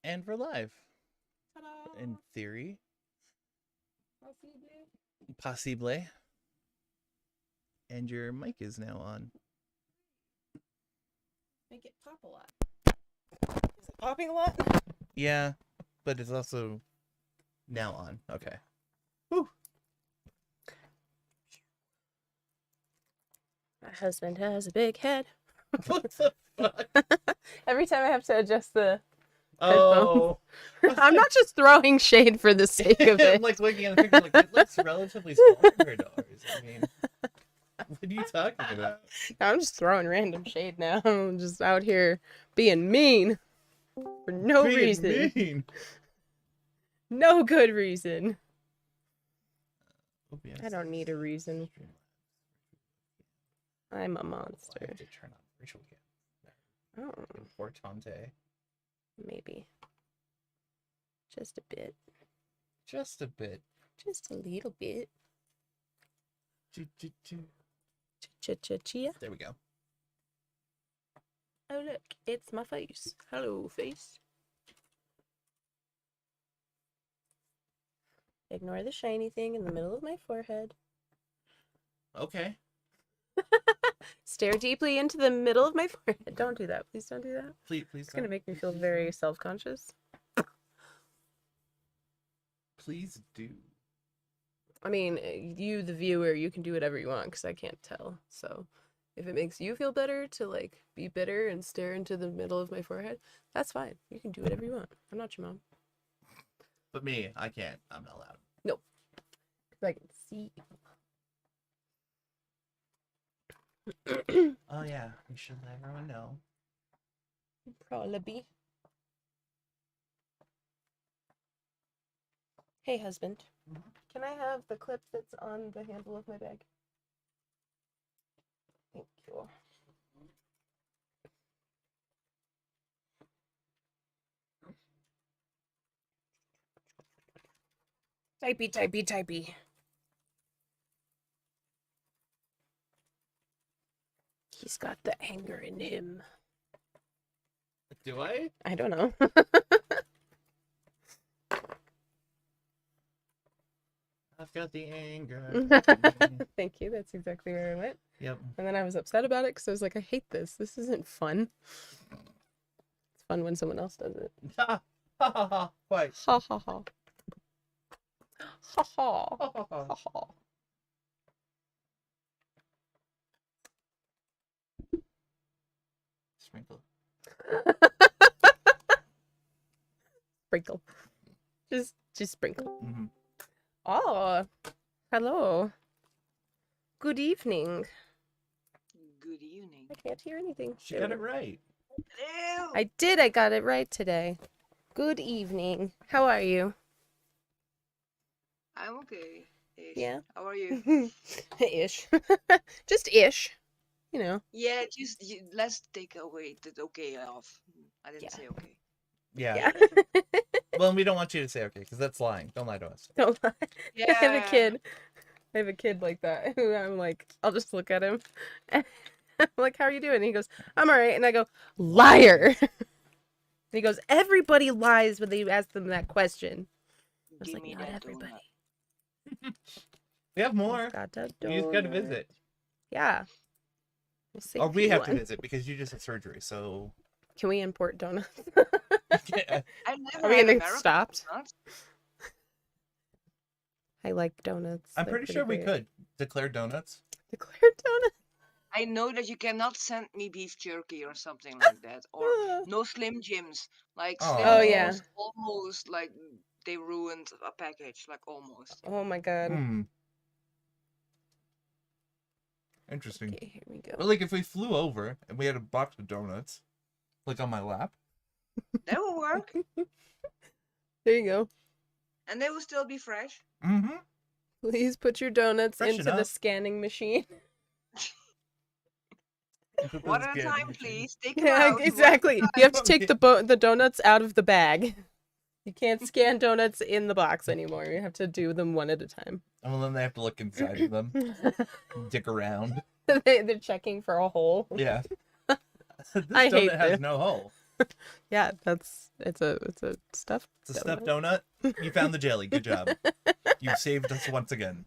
And we're live. Ta-da! In theory. Possibly. Possibly. And your mic is now on. Make it pop a lot. Is it popping a lot? Yeah, but it's also now on. Okay. Whew. My husband has a big head. What the fuck? Every time I have to adjust the Oh. I'm not just throwing shade for the sake of it. I'm like looking at the picture like, it looks relatively small compared to ours. I mean, what are you talking about? I'm just throwing random shade now. I'm just out here being mean for no reason. Mean. No good reason. OBS I don't need a reason. stream. I'm a I monster. have to turn on virtual cam. Oh, Importante. maybe. Just a bit. Just a bit. Just a little bit. Choo-choo-choo. Cha-cha-chia. There we go. Oh look, it's my face. Hello, face. Ignore the shiny thing in the middle of my forehead. Okay. Stare deeply into the middle of my forehead. Don't do that. Please don't do that. Please It's going to don't. make me feel very self-conscious. Please do. I mean, you, the viewer, you can do whatever you want because I can't tell. So if it makes you feel better to, like, be bitter and stare into the middle of my forehead, that's fine. You can do whatever you want. I'm not your mom. But me, I can't. I'm not allowed. Nope. I can see. Oh yeah, we should let everyone know. Probably. Hey, husband. Can I have the clip that's on the handle of my bag? Thank you. Typey, typey, typey. He's got the anger in him. Do I? I don't know. I've got the anger. Thank you. That's exactly where I went. Yep. And then I was upset about it because I was like, I hate this. This isn't fun. It's fun when someone else does it. Ha ha ha ha. Wait. Ha ha ha. Ha ha. Ha ha ha. Ha ha. Sprinkle. Sprinkle. Just sprinkle. Mm-hmm. Oh, hello. Good evening. Good evening. I can't hear anything. She got it right. Hello. I did. I got it right today. Good evening. How are you? I'm okay. Ish. Yeah. How are you? Ish. Just ish. You know. Yeah, just let's take away the okay off. I didn't Yeah. say okay. Yeah. Yeah. Well, we don't want you to say okay, because that's lying. Don't lie to us. Don't lie. Yeah. I have a kid. I have a kid like that. Who I'm like, I'll just look at him. I'm like, how are you doing? And he goes, I'm all right. And I go, liar. And he goes, everybody lies when they ask them that question. I was Give like, me not that everybody. We have more. Got a You just got to donut. visit. Yeah. We'll see Or if we you have to want. visit because you just had surgery. So. Can we import donuts? Yeah. I never Are we had gonna American stop? donuts. I like donuts. I'm They're pretty sure we great. could declare donuts. Declare donuts. I know that you cannot send me beef jerky or something like that, or no Slim Jims. Like Slim Oh, Jims yeah. was almost like they ruined a package, like almost. Oh my god. Hmm. Interesting. Okay, here we go. But like, if we flew over and we had a box of donuts, like on my lap. That will work, There you go. and they will still be fresh. Mm-hmm. Please put your donuts Fresh into the enough. scanning machine. One at a time, please. Take them Yeah, out. one at a exactly. time. You have to take the donuts out of the bag. You can't scan donuts in the box anymore. You have to do them one at a time. And then they have to look inside of them, dick around. They're checking for a hole. Yeah. This I hate donut has this. no hole. Yeah, it's a stuffed. It's a stuffed donut. You found the jelly. Good job. You saved us once again.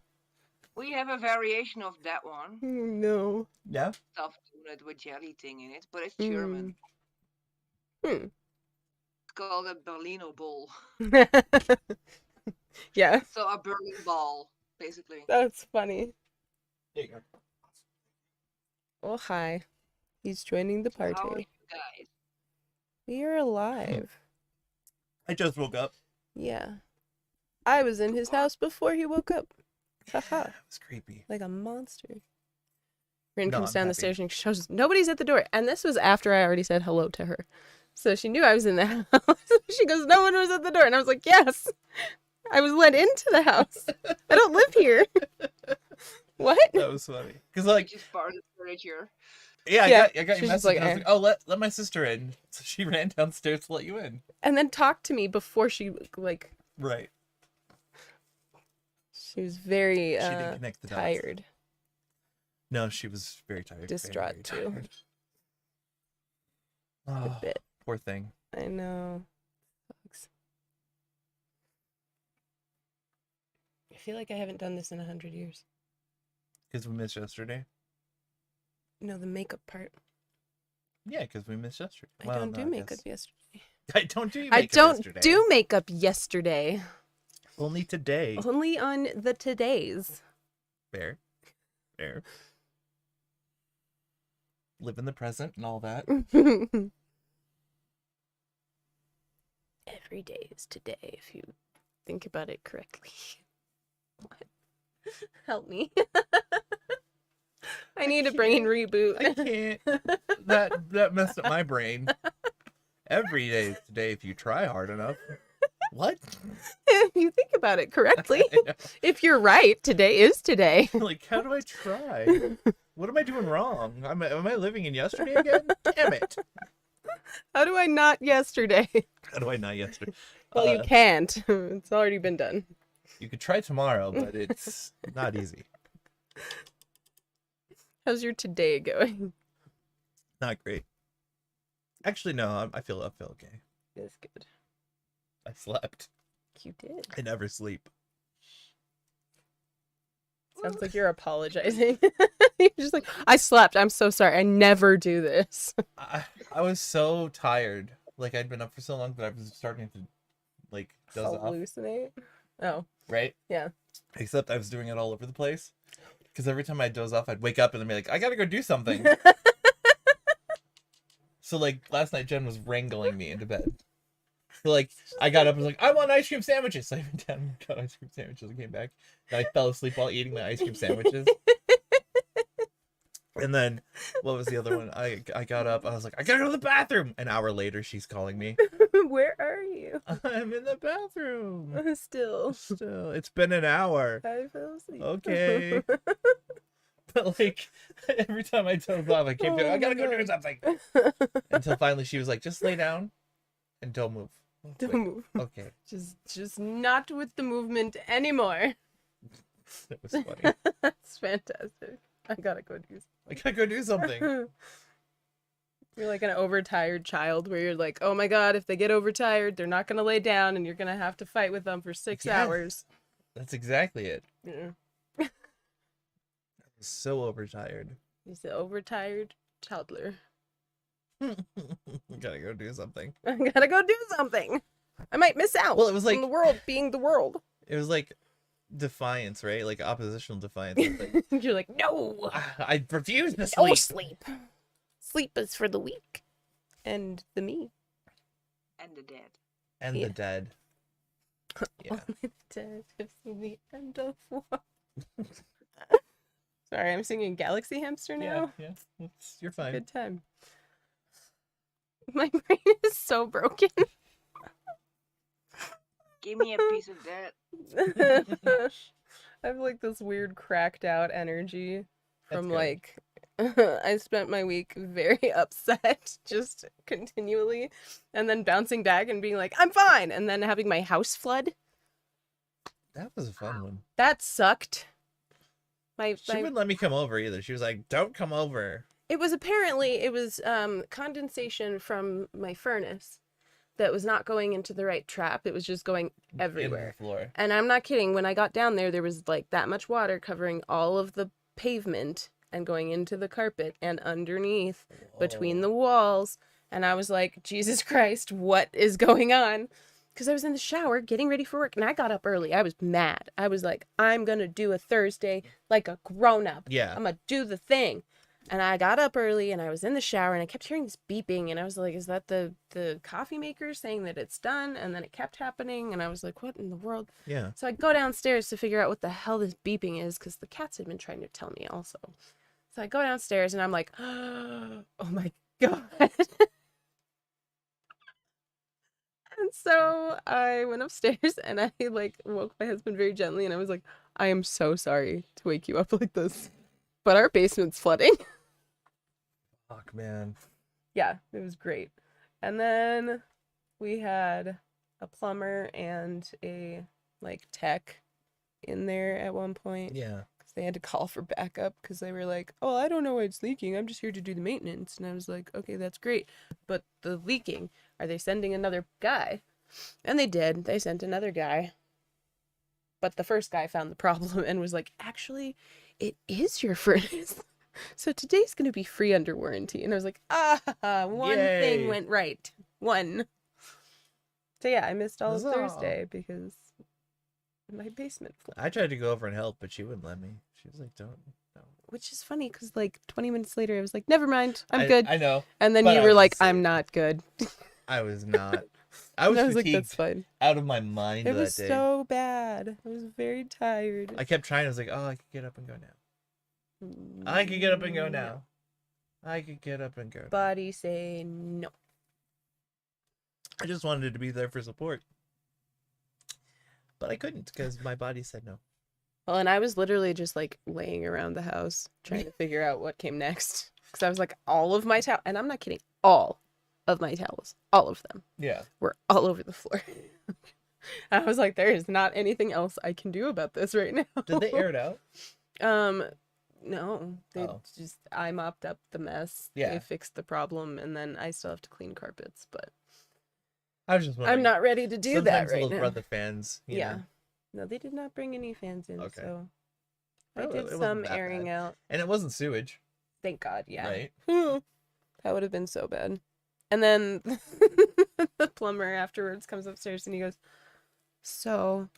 We have a variation of that one. No. Yeah? Stuffed donut with jelly thing in it, but it's Mm. German. Hmm. It's called a Berliner Bowl. Yeah, So a Berlin ball, basically. that's funny. There you go. Oh, hi. He's joining the How are party. you guys? We are alive. I just woke up. Yeah. I was in his house before he woke up. Haha. That was creepy. Like a monster. Rin No, comes I'm down the happy. stairs and shows nobody's at the door. And this was after I already said hello to her. So she knew I was in the house. She goes, no one was at the door. And I was like, yes. I was let into the house. I don't live here. What? That was funny. Because, Like, like, just part of the furniture. yeah, Yeah, I got she's your just message. like, I was like, oh, let my sister in. So she ran downstairs to let you in. And then talked to me before she, like, Right. she was very She didn't connect the dots. tired. No, she was very tired. Distraught, very too. tired. A Oh, bit. poor thing. I know. Sucks. I feel like I haven't done this in 100 years. Because we missed yesterday. No, the makeup part. Yeah, because we missed yesterday. I Well, don't no, do I makeup guess. yesterday. I don't do I makeup don't yesterday. do makeup yesterday. Only today. Only on the todays. Fair. Fair. Live in the present and all that. Every day is today if you think about it correctly. What? Help me. I need a brain reboot. I can't. That messed up my brain. Every day is today if you try hard enough. What? If you think about it correctly. I know. If you're right, today is today. Like, how do I try? What am I doing wrong? Am I living in yesterday again? Damn it. How do I not yesterday? How do I not yesterday? Well, you can't. It's already been done. You could try tomorrow, but it's not easy. How's your today going? Not great. Actually, no, I feel okay. That's good. I slept. You did. I never sleep. Sounds like you're apologizing. You're just like, I slept. I'm so sorry. I never do this. I was so tired. Like, I'd been up for so long that I was starting to, like, doze off. Hallucinate? Oh, Right? yeah. Except I was doing it all over the place. Because every time I doze off, I'd wake up and then be like, I gotta go do something. So, like, last night, Jen was wrangling me into bed. So, like, I got up and was like, I want ice cream sandwiches. So I went down and got ice cream sandwiches and came back. And I fell asleep while eating my ice cream sandwiches. And then, what was the other one? I got up. I was like, I gotta go to the bathroom. An hour later, she's calling me. Where are you? I'm in the bathroom. Still. Still, it's been an hour. I fell asleep. Okay. But, like, every time I doze off, I kept going, I gotta go do something. Until finally she was like, just lay down and don't move. Don't Like, move. okay. Just not with the movement anymore. That was funny. That's fantastic. I gotta go do I gotta go do something. something. You're like an overtired child where you're like, oh my god, if they get overtired, they're not gonna lay down and you're gonna have to fight with them for 6 Yes. hours. That's exactly it. Yeah. I was so overtired. He's the overtired toddler. Gotta go do something. I gotta go do something. I might miss out. Well, it was like on the world being the world. it was like defiance, right? Like oppositional defiance. It was like, You're like, no, I refuse to no sleep. sleep. Sleep is for the weak and the me. And the dead. And Yeah. the dead. Yeah. Only the dead have seen the end of war. Sorry, I'm singing Galaxy Hamster now. Yeah. You're fine. Good time. My brain is so broken. Give me a piece of that. I have like this weird cracked out energy from good. like I spent my week very upset just continually and then bouncing back and being like, I'm fine, and then having my house flood. That was a fun one. That sucked. She wouldn't let me come over either. She was like, don't come over. It was condensation from my furnace that was not going into the right trap. It was just going In the everywhere. floor. And I'm not kidding. When I got down there, there was like that much water covering all of the pavement and going into the carpet and underneath between the walls. And I was like, Jesus Christ, what is going on? Because I was in the shower getting ready for work and I got up early. I was mad. I was like, I'm going to do a Thursday like a grown up. Yeah. I'm going to do the thing. And I got up early and I was in the shower and I kept hearing this beeping and I was like, is that the coffee maker saying that it's done? And then it kept happening and I was like, what in the world? Yeah. So I go downstairs to figure out what the hell this beeping is because the cats had been trying to tell me also. So I go downstairs and I'm like, oh my God. And so I went upstairs and I like woke my husband very gently and I was like, I am so sorry to wake you up like this, but our basement's flooding. Fuck, man. Yeah, it was great. And then we had a plumber and a like tech in there at one point. Yeah. Because they had to call for backup because they were like, oh, I don't know why it's leaking. I'm just here to do the maintenance. And I was like, okay, that's great. But the leaking, are they sending another guy? And they did. They sent another guy. But the first guy found the problem and was like, actually, it is your furnace. So today's going to be free under warranty. And I was like, one Yay. thing went right. One. So yeah, I missed all of Huzzah. Thursday because my basement flooded. I tried to go over and help, but she wouldn't let me. She was like, don't. No. Which is funny because like 20 minutes later, I was like, never mind, I'm good. I know. And then but you I were was like, asleep. I'm not good. I was not. I was And I was like, fatigued, that's fine. out of my mind It that was day. so bad. I was very tired. I kept trying. I was like, oh, I could get up and go now. I could get up and go now. I could get up and go now. Body say no. I just wanted to be there for support. But I couldn't because my body said no. Well, and I was literally just like laying around the house trying to figure out what came next. Because I was like, all of my towels, and I'm not kidding, all of my towels, all of them Yeah. were all over the floor. I was like, there is not anything else I can do about this right now. Did they air it out? No, they just, I mopped up the mess. Yeah. They fixed the problem, and then I still have to clean carpets, but I was just wondering. I'm not ready to do that Sometimes right little now. brother fans. You Yeah. know. No, they did not bring any fans in, Okay. so Well, I it did wasn't some that airing bad. out. And it wasn't sewage, Thank God, yeah. right? That would have been so bad. And then the plumber afterwards comes upstairs and he goes, so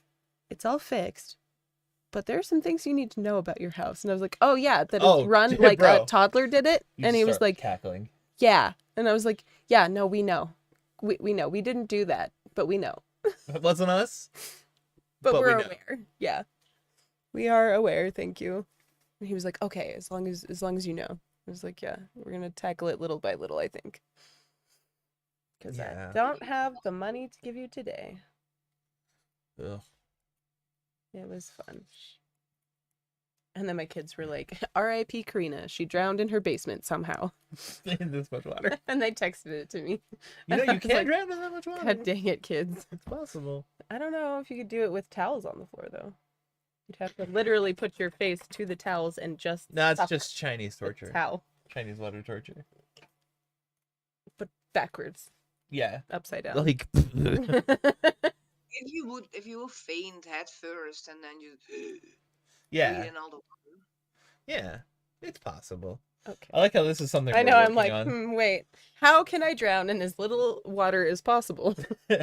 it's all fixed, but there are some things you need to know about your house. And I was like, oh yeah, that it's run like bro. a toddler did it. You And he was start like, cackling. yeah. And I was like, yeah, no, we know. We know. We didn't do that, but we know. It wasn't us. But But we we're know. aware. Yeah. We are aware, thank you. And he was like, okay, as long as you know. I was like, yeah, we're gonna tackle it little by little, I think. Because Yeah. I don't have the money to give you today. Ugh. It was fun. And then my kids were like, R.I.P. Karina. She drowned in her basement somehow. In this much water. And they texted it to me. You know, I you was can't like, drown in that much water. God dang it, kids. It's possible. I don't know if you could do it with towels on the floor, though. You'd have to literally put your face to the towels and just No, it's suck just Chinese the torture. towel. Chinese water torture. But backwards, Yeah. upside down. Like. If you would faint head first and then you Yeah. breathe in all the water. Yeah. It's possible. Okay. I like how this is something I we're know, I'm working like, on. wait, how can I drown in as little water as possible?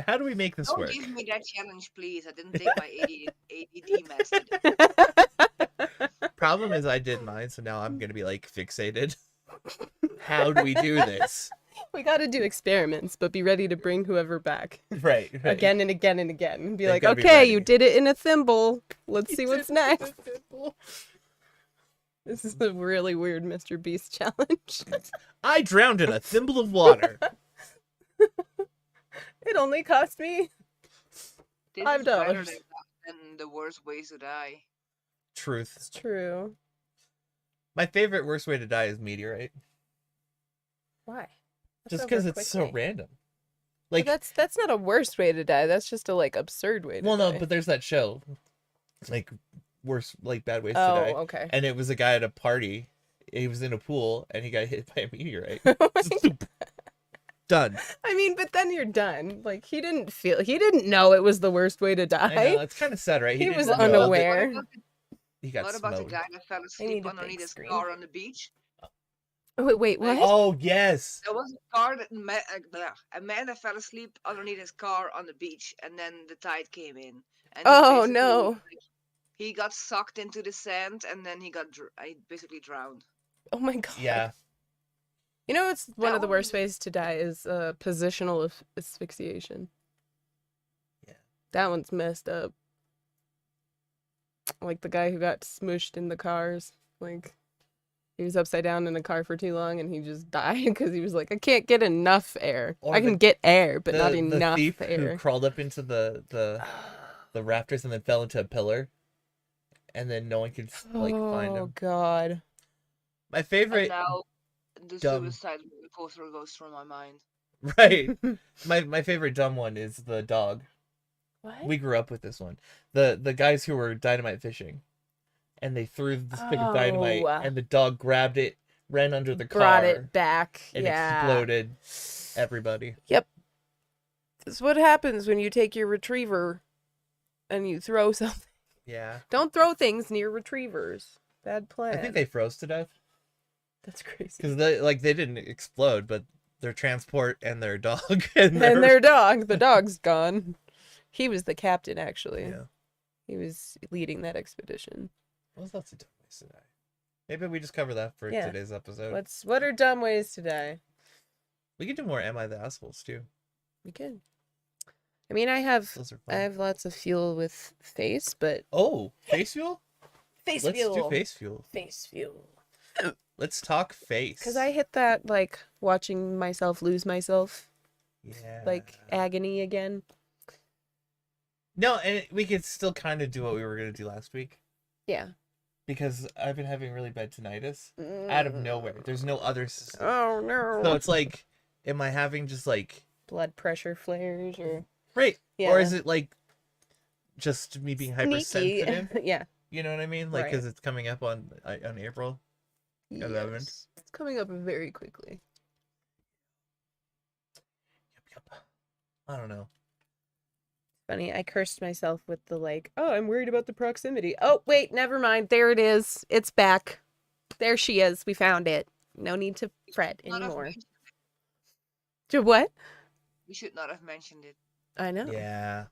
How do we make this Don't work? give me that challenge, please. I didn't take my ADD meds today. Problem is I did mine, so now I'm gonna be like fixated. How do we do this? We gotta do experiments, but be ready to bring whoever back. Right. Again and again and again. And be They've like, gotta be okay, you ready. did it in a thimble. Let's You see what's did it in a next. This is a really weird Mr. Beast challenge. I drowned in a thimble of water. It only cost me This $5. is better than the worst ways to die. Truth. It's true. My favorite worst way to die is meteorite. Why? That's Just over because it's so quickly. random. But Like, that's not a worst way to die. That's just a like absurd way to well, no, die. but there's that show, like worst, like bad ways to Oh, die, okay. and it was a guy at a party, he was in a pool and he got hit by a meteorite. Oh my Zoop. Done. I mean, but then you're done. Like he didn't know it was the worst way to I die. know, it's kind of sad, right? He didn't was know that unaware. He got What about the smoked. guy that fell need asleep a underneath big his screen. car on the beach? Oh, wait, what? Oh yes. There was a car that a man that fell asleep underneath his car on the beach, and then the tide came in. And Oh, no. like, he got sucked into the sand, and then he basically drowned. Oh my god. Yeah. You know, it's one That of the one worst was- ways to die is positional asphyxiation. Yeah. That one's messed up. Like the guy who got smooshed in the cars. Like, he was upside down in a car for too long and he just died because he was like, I can't get enough air. Or I can the- get air, but not The enough thief air. who crawled up into the rafters and then fell into a pillar, and then no one could like find Oh him. god. My And favorite, now the dumb- suicide roller coaster goes through my mind. right? My favorite dumb one is the dog. What? We grew up with this one. The guys who were dynamite fishing, and they threw the stick of dynamite, Oh. and the dog grabbed it, ran under the car, Brought it back. and Yeah. exploded everybody. This is what happens when you take your retriever and you throw something. Yeah, Don't throw things near retrievers. Bad plan. I think they froze to death That's crazy. because they didn't explode, but their transport and their dog And their dog. The dog's gone. He was the captain, actually. yeah. He was leading that expedition. What was lots of dumb ways to die? Maybe we just cover that for Yeah. today's episode. What are dumb ways to die? We could do more Am I the Assholes too. We could. I mean, I have Those are fun. lots of fuel with face, but Oh, face fuel? face Let's do face fuel. Face fuel. Let's talk face. Because I hit that like watching myself lose myself, yeah. like agony again. No, and we could still kind of do what we were gonna do last week Yeah. because I've been having really bad tinnitus out of nowhere. There's no other system. Oh no. So it's like, am I having just like Blood pressure flares or right, yeah. or is it like just me being Sneaky. hypersensitive? Yeah. You know what I mean? Like, Right. because it's coming up on April. 11th. Yes. It's coming up very quickly. Yep. I don't know. Funny, I cursed myself with the like, oh, I'm worried about the proximity. Oh, wait, never mind. There it is. It's back. There she is. We found it. No need to fret Not have anymore. mentioned it. To what? We should not have mentioned it. I know. Yeah.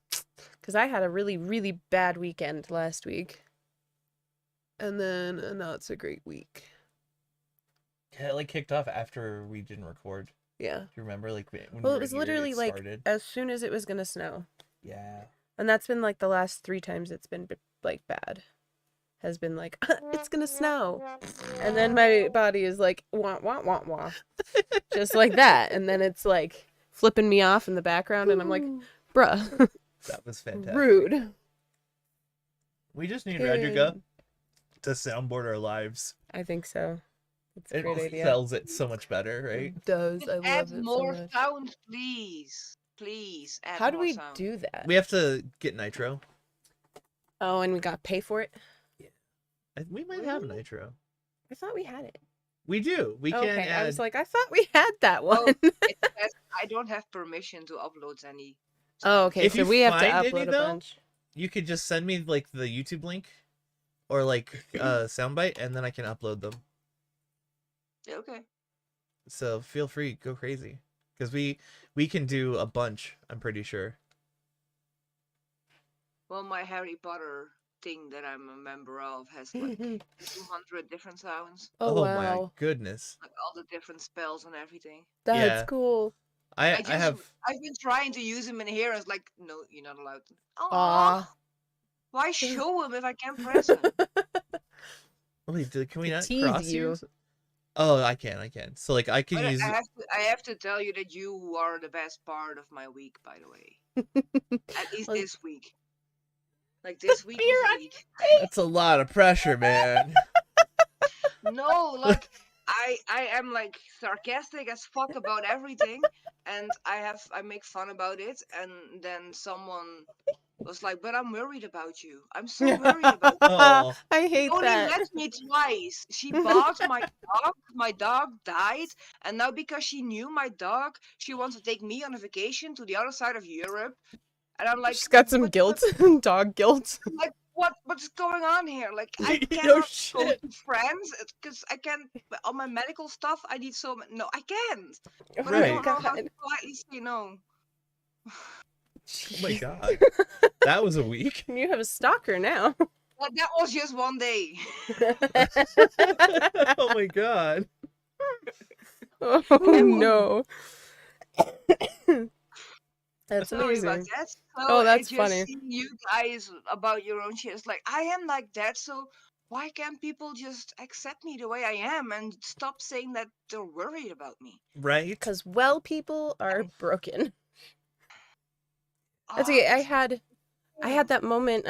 Because I had a really, really bad weekend last week. And then a not so great week. It like kicked off after we didn't record. Yeah. Do you remember like when Well, we it were was here, literally like started? as soon as it was going to snow. Yeah. And that's been like the last 3 times it's been like bad. Has been like, it's going to snow. And then my body is like, wah, wah, wah, wah. Just like that. And then it's like flipping me off in the background. And I'm like, bruh, That was fantastic. rude. We just need Period. Radriga to soundboard our lives. I think so. It's a It great idea. sells it so much better, right? It does. I Add love it more so much. sound, please. Please add How do more we sound. do that? We have to get nitro. Oh, and we got to pay for it? We might have nitro. I thought we had it. We do. We can Okay, add. I was like, I thought we had that one. It says I don't have permission to upload any. Oh, okay. If So you we have to find any, upload a though, bunch. You could just send me like the YouTube link, or like soundbite, and then I can upload them. Yeah, okay. So feel free, go crazy, because we can do a bunch. I'm pretty sure. Well, my Harry Potter thing that I'm a member of has like 200 different sounds, Oh, my wow. goodness. like all the different spells and everything. That's Yeah. cool. I I've been trying to use them in here. It's like, no, you're not allowed to. Aw. Why show them if I can't press them? Wait, can we To not tease cross you. use? Oh, I can. So like I can But use. I have to tell you that you are the best part of my week, by the way. At least Well- this week. Like this week You're was on- a week. That's a lot of pressure, man. No, like I am like sarcastic as fuck about everything, and I make fun about it, and then someone was like, but I'm worried about you. I'm so worried about you. Oh. I hate Only that. let me twice. She bought my dog. My dog died, and now because she knew my dog, she wants to take me on a vacation to the other side of Europe. And I'm like, She's got some but guilt, dog guilt. I'm like, what's going on here? Like, I Oh cannot go shit. to France because I can't. All my medical stuff, I need so. No, I can't. Oh But I my don't know how to god. politely say no. Oh my god. That was a week. You have a stalker now. Well, that was just one day. Oh my god. Oh no. That's Sorry about amazing. that. So Oh, I that's just funny. see you guys about your own shit. It's like I am like that, so why can't people just accept me the way I am and stop saying that they're worried about me? Right? Because well people are broken. That's Oh, okay. I it's had that moment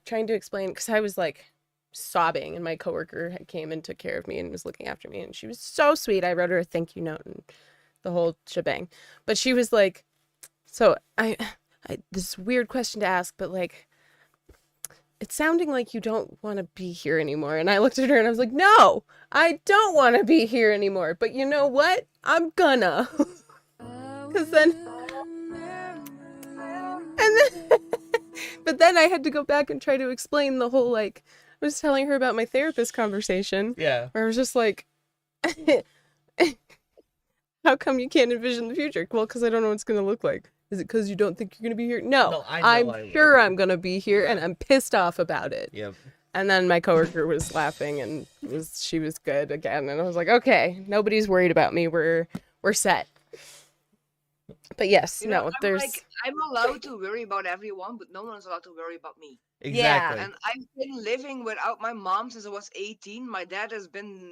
trying to explain because I was like sobbing and my coworker came and took care of me and was looking after me and she was so sweet. I wrote her a thank you note and the whole shebang. But she was like, so I this weird question to ask, but like it's sounding like you don't want to be here anymore. And I looked at her and I was like, no, I don't want to be here anymore. But you know what? I'm gonna. Because then, and then, but then I had to go back and try to explain the whole, like, I was telling her about my therapist conversation Yeah. where I was just like, how come you can't envision the future? Well, because I don't know what it's going to look like. Is it because you don't think you're going to be here? No, No, I know I'm I sure will. I'm going to be here and I'm pissed off about it. Yep. And then my coworker was laughing and she was good again. And I was like, okay, nobody's worried about me. We're set. But yes, you know, no, I'm there's like I'm allowed to worry about everyone, but no one's allowed to worry about me. Exactly. And I've been living without my mom since I was 18. My dad has been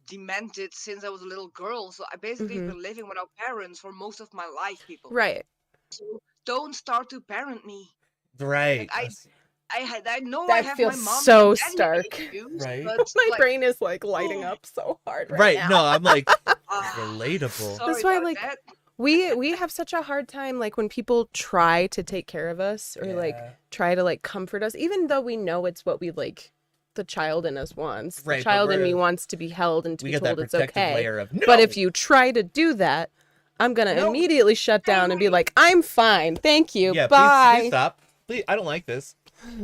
demented since I was a little girl, so I basically have Mhm. been living without parents for most of my life, people. right. So don't start to parent me. Right. Like I know I That have my feels mommy so and daddy stark. issues, Right. but My like, brain is like lighting oh, up so hard right Right. now. No, I'm like ah, relatable. sorry That's why, about like, that. we have such a hard time, like, when people try to take care of us or like Yeah. try to like comfort us, even though we know it's what we like. The child in us wants. Right, The but child in me we're- wants to be held and to We be got that told it's protective okay. layer of no. But if you try to do that, I'm gonna No. immediately shut down and be like, I'm fine, thank you, Yeah, bye. please stop. Please, I don't like this.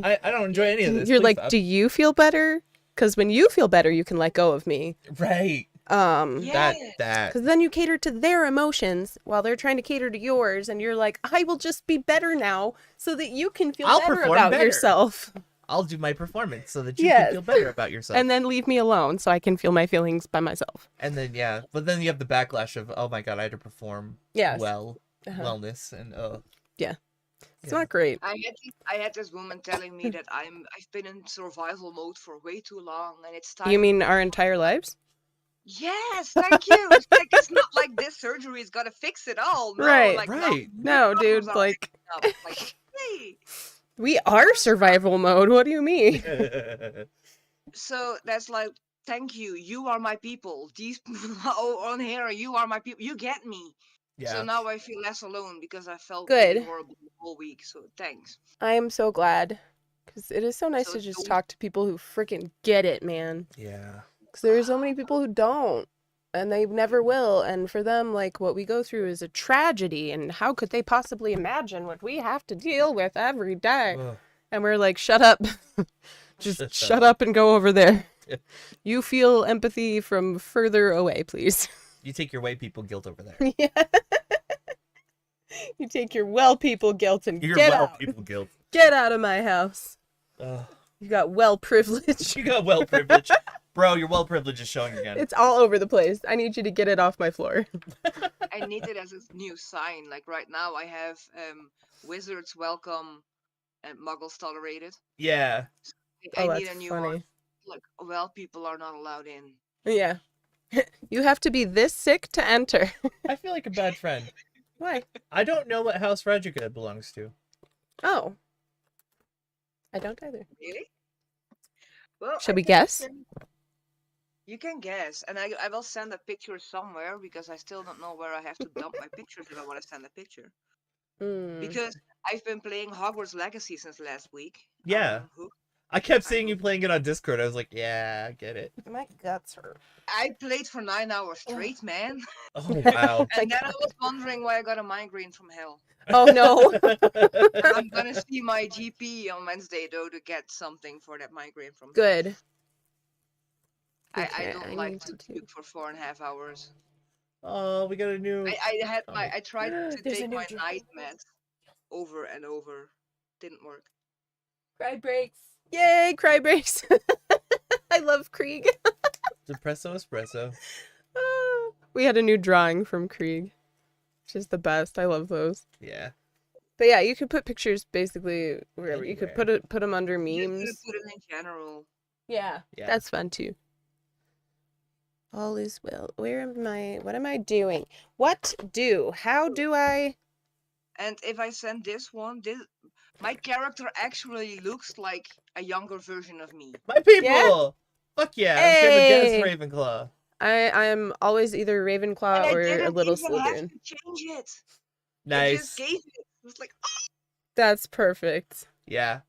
I don't enjoy any of this. You're Please like, stop. do you feel better? Because when you feel better, you can let go of me. Right. Yeah. That. Because then you cater to their emotions while they're trying to cater to yours, and you're like, I will just be better now so that you can feel I'll better perform about better. yourself. I'll do my performance so that you Yes. can feel better about yourself. And then leave me alone so I can feel my feelings by myself. And then yeah, but then you have the backlash of oh my god, I had to perform Yes. wellness and It's not great. I had this woman telling me that I've been in survival mode for way too long and it's time. You mean our entire lives? Yes, thank you. It's like it's not like this surgery is gonna fix it all. No, Right. like Right. No, dude, problems are like, picking up. Like, hey. we are survival mode. What do you mean? So that's like, thank you. You are my people. These people on here, you are my people. You get me. So yeah. now I feel less alone because I felt Good. really horrible the whole week. So thanks. I am so glad. Because it is so nice So to just don't- talk to people who freaking get it, man. Yeah. Because there are so many people who don't. And they never will. And for them, like, what we go through is a tragedy. And how could they possibly imagine what we have to deal with every day? Ugh. And we're like, shut up. Just shut up and go over there. You feel empathy from further away, please. You take your white people guilt over there. Yeah. You take your well people guilt and Your get well out. people guilt. Get out of my house. Ugh. You got well privilege. You got well privilege. Bro, your well privilege is showing again. It's all over the place. I need you to get it off my floor. I need it as a new sign. Like right now, I have wizards welcome and muggles tolerated. Yeah. Oh, I need that's a new funny. one. Like, well, people are not allowed in. Yeah. You have to be this sick to enter. I feel like a bad friend. Why? I don't know what house Regica belongs to. Oh. I don't either. Really? Well, Shall I we think guess? You can guess, and I will send a picture somewhere because I still don't know where I have to dump my pictures if I want to send a picture. because I've been playing Hogwarts Legacy since last week. Yeah. Who I kept I seeing you hope. playing it on Discord. I was like, yeah, I get it. My guts hurt. I played for 9 hours straight, man. Oh wow. My And then I God. was wondering why I got a migraine from hell. Oh no. I'm gonna see my GP on Wednesday though to get something for that migraine from hell. Good. I Okay, don't I like need to to do. puke for 4.5 hours. Oh, we got a new. I tried to There's a take new my drawing. night meds over and over. Didn't work. Cry breaks. Yay, cry breaks. I love Krieg. Depresso espresso. We had a new drawing from Krieg, which is the best. I love those. Yeah. But yeah, you could put pictures basically wherever. You could Anywhere. put them under Just gonna memes. put it in general. Yeah, Yeah. that's fun too. All is well. Where am I? What am I doing? What do? How do I? And if I send this one, my character actually looks like a younger version of me. My people. Yeah? Fuck yeah! I was gonna guess Hey! Ravenclaw. I'm always either And Ravenclaw I or a didn't little even have Slytherin. to change it. It just Nice. gave it. It was like, That's perfect. Yeah.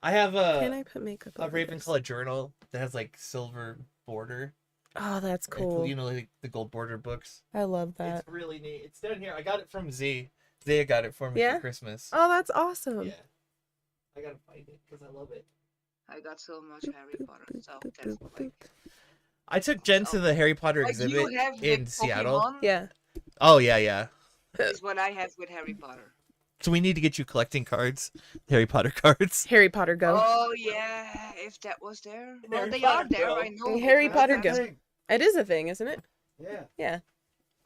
I have Can a I put makeup a over this? Ravenclaw journal that has like silver border. Oh, that's Like, cool. you know, like the gold border books. I love that. It's really neat. It's down here. I got it from Z. Zaya got it for me Yeah? for Christmas. Oh, that's awesome. Yeah. I gotta find it because I love it. I got so much Harry Potter stuff. That's like, I took Jen to the Harry Potter what you exhibit have in with Seattle. Pokemon Yeah. Oh yeah, yeah. is what I have with Harry Potter. So we need to get you collecting cards, Harry Potter cards. Harry Potter Go. Oh yeah, if that was there. Well, Harry they Potter are there. Go. I know. Harry because Potter that's- Go. It is a thing, isn't it? Yeah. Yeah.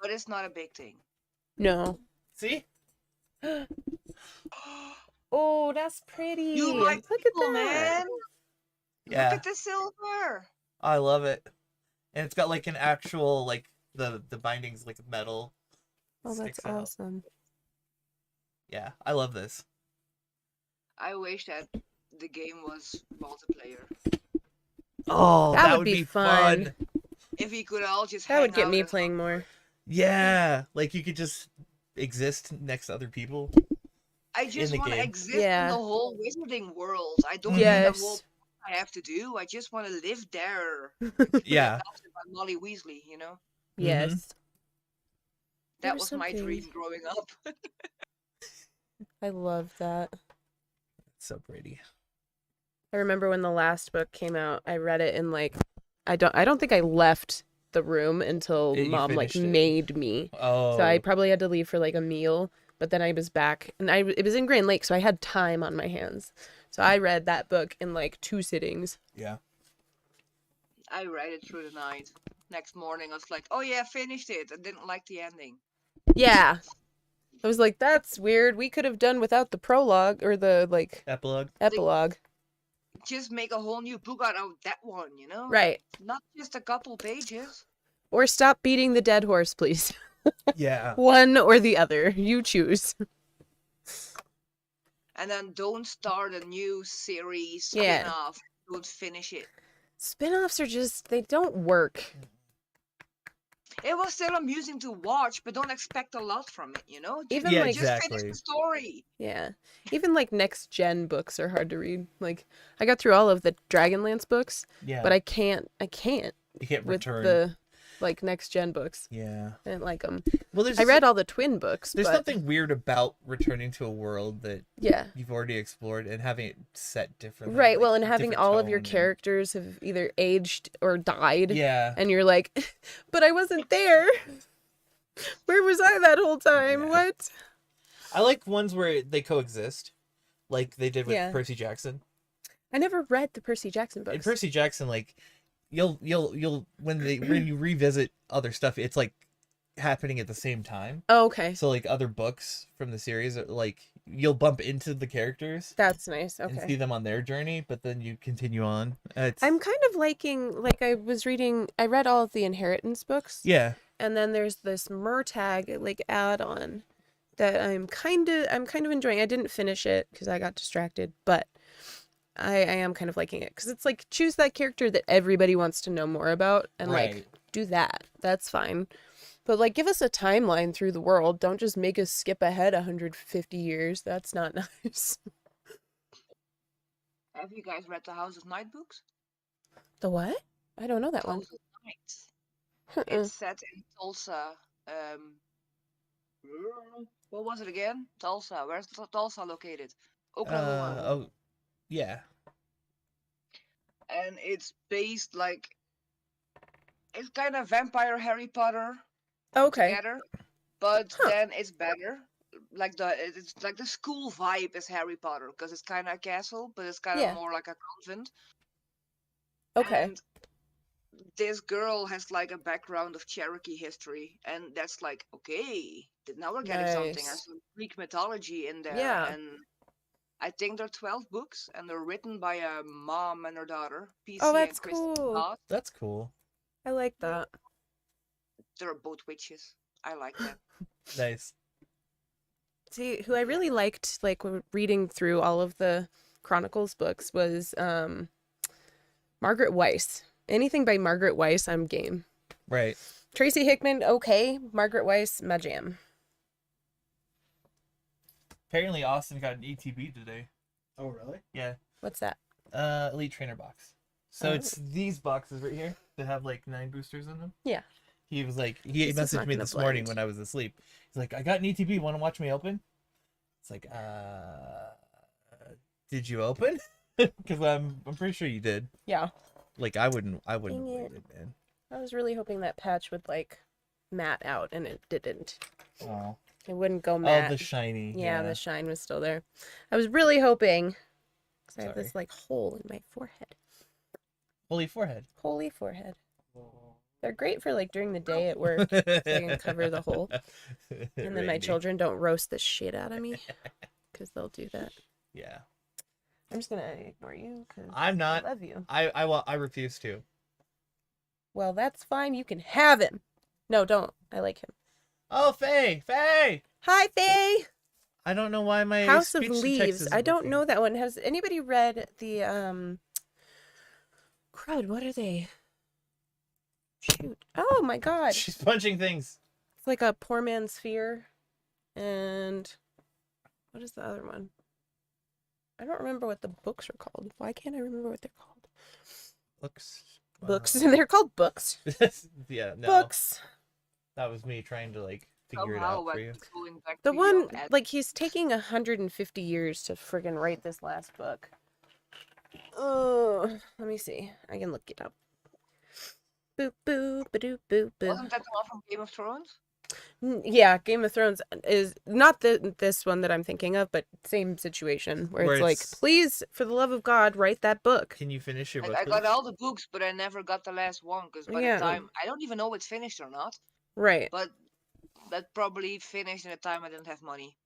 But it's not a big thing. No. See? Oh, that's pretty. You like Look people, at that. man. Yeah. Look at the silver. I love it. And it's got like an actual like the bindings like metal. Oh, that's sticks out. awesome. Yeah, I love this. I wish that the game was multiplayer. Oh, That that would would be be fun. fun. If we could all just That would hang get out me as playing one- more. Yeah, like you could just exist next to other people. I just the want to game. exist in Yeah. the whole wizarding world. I don't need a Yes. whole I have to do. I just want to live there. Yeah. Adopted by Molly Weasley, you know? Yes. That There's was my something- dream growing up. I love that. So pretty. I remember when the last book came out, I read it in like I don't think I left the room until You mom like finished it. made me. Oh. So I probably had to leave for like a meal, but then I was back and it was in Grand Lake, so I had time on my hands. So I read that book in like 2 sittings. Yeah. I read it through the night. Next morning, I was like, oh yeah, finished it. I didn't like the ending. Yeah. I was like, that's weird. We could have done without the prologue or the like Epilogue. epilogue. Just make a whole new book out of that one, you know? Right. Not just a couple pages. Or stop beating the dead horse, please. Yeah. One or the other. You choose. And then don't start a new series Yeah. spin-off. Don't finish it. Spin-offs are just they don't work. It was still amusing to watch, but don't expect a lot from it, you know? Even Yeah, like Just finish exactly. the story. yeah. Even like next gen books are hard to read. Like I got through all of the Dragonlance books, Yeah. but I can't you can't with return. the like next gen books. Yeah. I didn't like them. Well, there's I read all the twin books, there's but something weird about returning to a world that yeah. you've already explored and having it set differently. Right. like, Well, and having different all of your tone and- characters have either aged or died. Yeah. And you're like, but I wasn't there. Where was I that whole time? Yeah. What? I like ones where they coexist, like they did with Yeah. Percy Jackson. I never read the Percy Jackson In books. Percy Jackson, like you'll when you revisit other stuff, it's like happening at the same time. Oh, okay. So like other books from the series, like you'll bump into the characters That's nice. and see Okay. them on their journey, but then you continue on. It's I'm kind of liking, like, I read all of the Inheritance books, yeah, and then there's this Murtagh, like, add-on that I'm kind of enjoying. I didn't finish it because I got distracted, but I am kind of liking it because it's like, choose that character that everybody wants to know more about and, like, right. do that. That's fine. But like, give us a timeline through the world. Don't just make us skip ahead 150 years. That's not nice. Have you guys read the House of Night books? The what? I don't know that one. House of Night. Uh-uh. It's set in Tulsa. What was it again? Tulsa. Where's Tulsa located? Oklahoma. Oh, yeah. And it's based like it's kind of vampire Harry Potter Okay. together, but Huh. then it's better. It's like the school vibe is Harry Potter because it's kind of a castle, but it's kind of Yeah. more like a convent. Okay. And this girl has like a background of Cherokee history, and that's like okay, now we're getting something. Nice. There's some Greek mythology in there, Yeah. and I think there are 12 books, and they're written by a mom and her daughter, PC Oh, and that's Kristen cool. Todd. That's cool. I like that. They're both witches. I like that. Nice. See, who I really liked, like reading through all of the Chronicles books was Margaret Weiss. Anything by Margaret Weiss, I'm game. Right. Tracy Hickman, okay. Margaret Weiss, my jam. Apparently, Austin got an ETB today. Oh, really? Yeah. What's that? Elite Trainer box. So Oh. it's these boxes right here that have like 9 boosters in them. Yeah. He was like, he This is messaged not me gonna this morning blend. when I was asleep. He's like, I got an ETB. Want to watch me open? It's like, did you open? Because I'm pretty sure you did. Yeah. Like I wouldn't have Dang it. waited, man. I was really hoping that patch would like matte out, and it didn't. Oh. It wouldn't go matte. Oh, the shiny. Yeah, the shine was still there. I was really hoping, because I have Sorry. this like hole in my forehead. Holy forehead. Holy forehead. They're great for like during the day at work. So I can cover the hole. And then my Randy. children don't roast the shit out of me, because they'll do that. Yeah. I'm just gonna ignore you because I'm I not. love you. I refuse to. Well, that's fine. You can have him. No, don't. I like him. Oh, Faye! Faye! Hi, Faye. I don't know why my House of speech to text Leaves. isn't I don't working. know that one. Has anybody read the crud? What are they? Shoot! Oh my God! She's punching things. It's like a poor man's fear, and what is the other one? I don't remember what the books are called. Why can't I remember what they're called? Books. Books. They're called books. Yeah, no. Books. That was me trying to like figure it Somehow out for you. went going back The to one, young Ed. like, he's taking 150 years to friggin' write this last book. Oh, let me see. I can look it up. Boop, boop, ba-doop, boop, boop. Wasn't that the one from Game of Thrones? Yeah, Game of Thrones is not this one that I'm thinking of, but same situation where, Where it's like, it's- please, for the love of God, write that book. Can you finish your book? Like, I got please? all the books, but I never got the last one because by Yeah. the time I don't even know if it's finished or not. Right, But that probably finished in a time I didn't have money.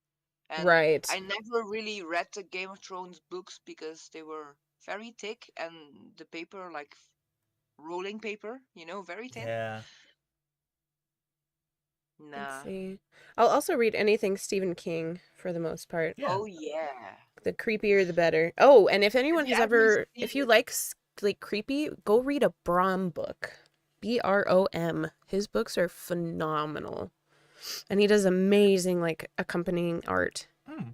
And right. I never really read the Game of Thrones books because they were very thick and the paper like rolling paper, very thin. Yeah. Nah. Let's see. I'll also read anything Stephen King for the most part. Yeah. Oh yeah. The creepier, the better. Oh, and if anyone you has ever ever, seen if you it- like creepy, go read a Brom book. Brom. His books are phenomenal, and he does amazing like accompanying art. Hmm.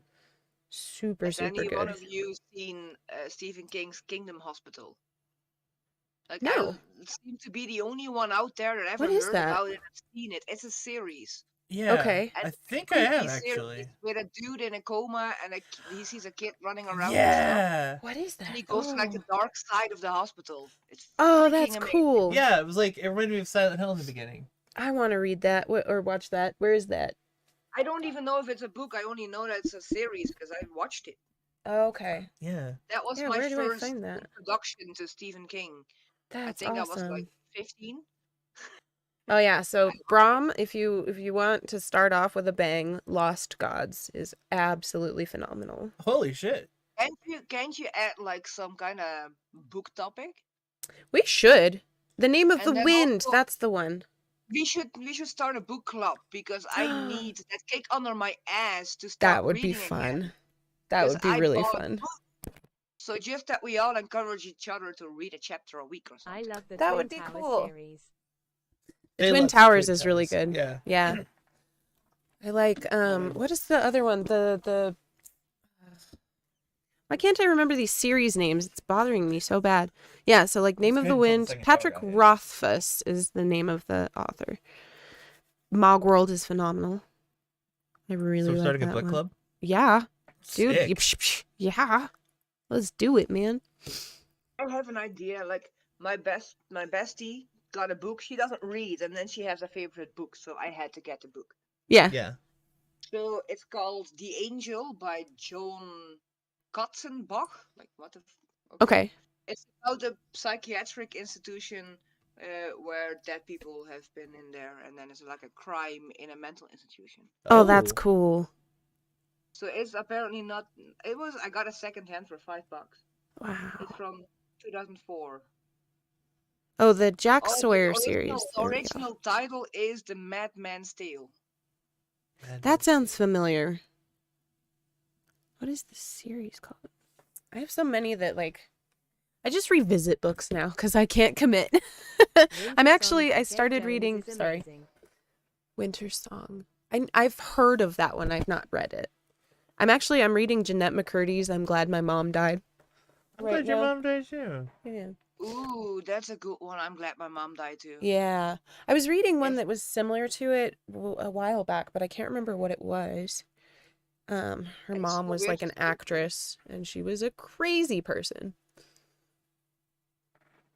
Super, Has super any one good. of you seen Stephen King's Kingdom Hospital? Like, No. I seem to be the only one out there that ever What is heard that? about it and seen it. It's a series. Yeah. Okay. I And think I have creepy series actually. with a dude in a coma and he sees a kid running around and stuff. Yeah. What is that? And he goes to like the Oh, dark side of the hospital. It's Oh, freaking that's amazing. cool. Yeah. It was like it reminded me of Silent Hill in the beginning. I want to read that or watch that. Where is that? I don't even know if it's a book. I only know that it's a series because I watched it. Oh, okay. Yeah. That was Yeah, my where do I first find that? introduction to Stephen King. I That's think I was like awesome. 15. Oh yeah, so Brom, if you want to start off with a bang, Lost Gods is absolutely phenomenal. Holy shit. Can't you add like some kind of book topic? We should. The Name of And the then Wind, also- that's the one. We should start a book club because I need that kick under my ass to start That would be reading again. fun. That Because would be I really bought fun. So just that we all encourage each other to read a chapter a week or I something. love the That Twin would be Towers cool. series. They Twin love Towers Twin is really Towers. good. Yeah. Yeah. I like what is the other one? The why can't I remember these series names? It's bothering me so bad. Yeah, so like Name It's of good the until the Wind. second Patrick tower got hit. Rothfuss is the name of the author. Mogworld is phenomenal. I really So we're like starting a that book one. club? Yeah, dude. Sick. Yeah, let's do it, man. I have an idea. Like my bestie got a book. She doesn't read, and then she has a favorite book, so I had to get the book. Yeah. Yeah. So it's called The Angel by Joan Katzenbach. Like what the? Okay. It's about a psychiatric institution where dead people have been in there, and then it's like a crime in a mental institution. Oh, that's cool. So it's apparently not. It was. I got a second hand for $5. Wow. It's from 2004. Oh, the Jack Oh, Sawyer the series. There we go. original title is The Madman's Tale. That sounds familiar. What is this series called? I have so many that like I just revisit books now because I can't commit. I started reading, sorry, Winter Song. I've heard of that one. I've not read it. I'm reading Jeanette McCurdy's I'm Glad My Mom Died. I'm glad your mom died too. Yeah. Ooh, that's a good one. I'm glad my mom died too. Yeah. I was reading one Yes. that was similar to it a while back, but I can't remember what it was. Her It's mom so was weird like an to think. actress and she was a crazy person.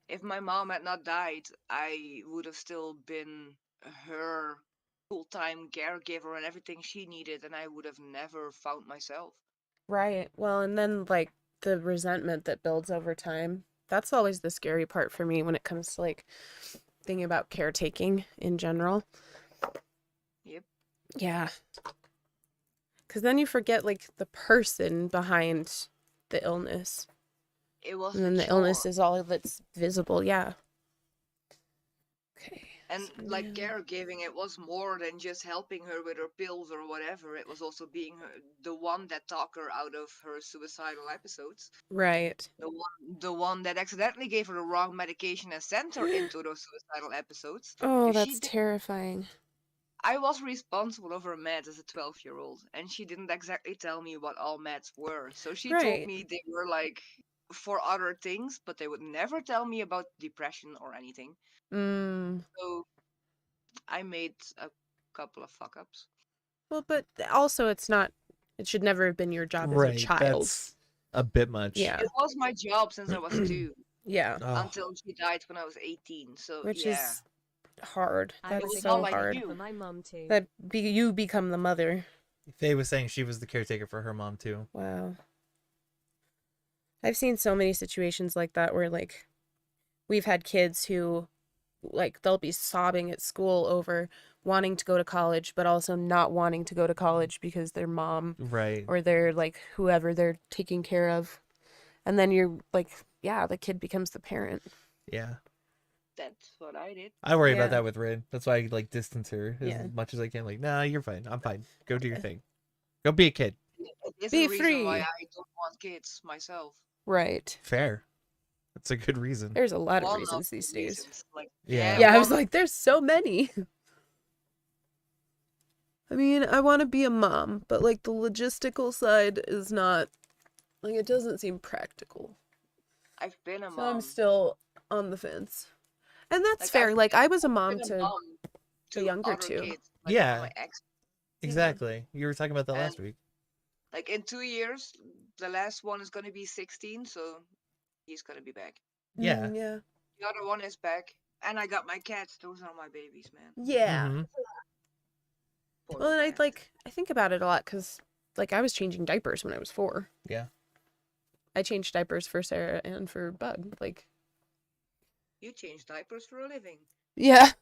If my mom had not died, I would have still been her full-time caregiver and everything she needed, and I would have never found myself. Right. Well, and then like the resentment that builds over time. That's always the scary part for me when it comes to like thinking about caretaking in general. Yep. Yeah. Because then you forget like the person behind the illness. It was And then the illness is all that's visible. Yeah. Okay. And so like now- caregiving, it was more than just helping her with her pills or whatever. It was also being the one that talked her out of her suicidal episodes. Right. The one that accidentally gave her the wrong medication and sent her into those suicidal episodes. Oh, If she that's did, terrifying. I was responsible of her meds as a 12-year-old, and she didn't exactly tell me what all meds were. So she told Right. me they were like for other things, but they would never tell me about depression or anything. Mm. So I made a couple of fuck ups. Well, but also it should never have been your job as a Right. child. That's a bit much. Yeah. It was my job since I was 2 Yeah. Oh. until she died when I was 18. So Which yeah, is hard. it That's was so not like hard. you. For my mom too. That you become the mother. Faye was saying she was the caretaker for her mom too. Wow. I've seen so many situations like that where like we've had kids who like they'll be sobbing at school over wanting to go to college but also not wanting to go to college because their mom Right. or their like whoever they're taking care of. And then you're like, yeah, the kid becomes the parent. Yeah. That's what I did. I worry Yeah. about that with Rin. That's why I like distance her as Yeah. much as I can. Like, nah, you're fine. I'm fine. Go do your thing. Go be a kid. It is Be a reason why free. I don't want kids myself. Right. Fair. That's a good reason. There's a lot of One reasons the these days. reasons, like, Yeah. Yeah, I was one- like, there's so many. I mean, I want to be a mom, but like the logistical side is not, like, it doesn't seem practical. I've been a So mom. I'm still on the fence. And that's Like, fair. I've Like, I was a been mom a to, mom to younger other two. kids, like Yeah. my ex. Exactly. You were talking about that last And- week. Like in 2 years, the last one is gonna be 16, so he's gonna be back. Yeah. Yeah. The other one is back, and I got my cats. Those are my babies, man. Yeah. Mhm. Poor Well, and little cats. I think about it a lot because, like, I was changing diapers when I was 4. Yeah. I changed diapers for Sarah and for Bug. Like, You change diapers for a living yeah,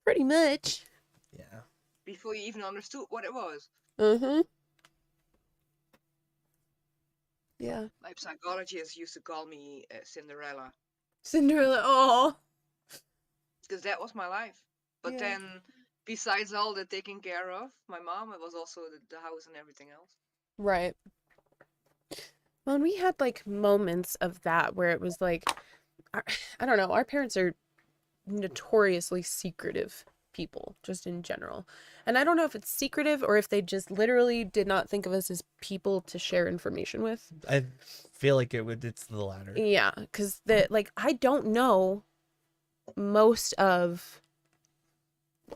pretty much. Yeah. before you even understood what it was. Mm-hmm. Yeah. My psychologist used to call me Cinderella Cinderella. Oh. because that was my life. But Yeah. then, besides all the taking care of my mom, it was also the house and everything else. Right. Well, and we had like moments of that where it was like, I don't know, our parents are notoriously secretive people, just in general. And I don't know if it's secretive or if they just literally did not think of us as people to share information with. I feel like it's the latter. Yeah, because I don't know most of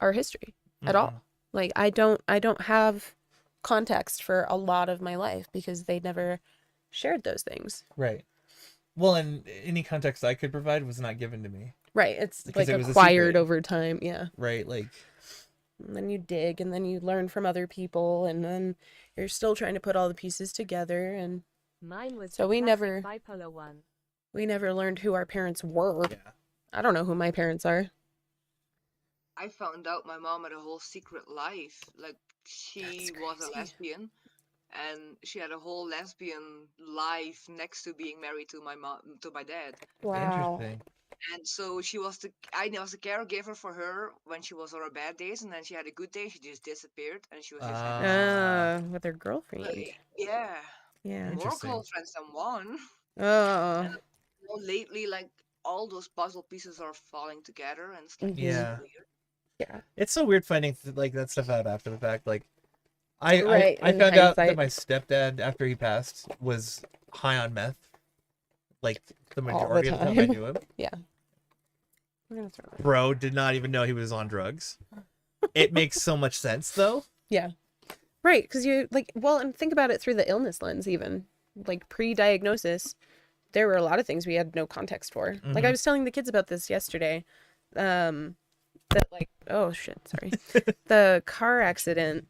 our history at all. Like I don't have context for a lot of my life because they never shared those things. Right. Well, and any context I could provide was not given to me. Right. It's Because like it was a acquired secret. over time. Yeah. Right. Like, And then you dig and then you learn from other people and then you're still trying to put all the pieces together. And Mine was so the we classic never bipolar one. learned who our parents were. yeah. I don't know who my parents are. I found out my mom had a whole secret life. Like she That's was a crazy. lesbian, and she had a whole lesbian life next to being married to my mom, to my dad. Wow. Interesting. And so I was the caregiver for her when she was on her bad days, and then she had a good day. She just disappeared, and she was just happy. With her girlfriend. Yeah, Yeah. more Interesting. girlfriends than one. Oh. Lately, like all those puzzle pieces are falling together, and it's like Yeah. weird. Yeah. It's so weird finding like that stuff out after the fact. Like, I Right, I in found out that hindsight. my stepdad, after he passed, was high on meth. Like the All the majority of the time I time. knew him. Yeah. We're gonna throw it. Bro did not even know he was on drugs. It makes so much sense though. Yeah. Right, because you and think about it through the illness lens even. Like pre-diagnosis, there were a lot of things we had no context for. Like I was telling the kids about this yesterday. That oh shit, sorry. The car accident,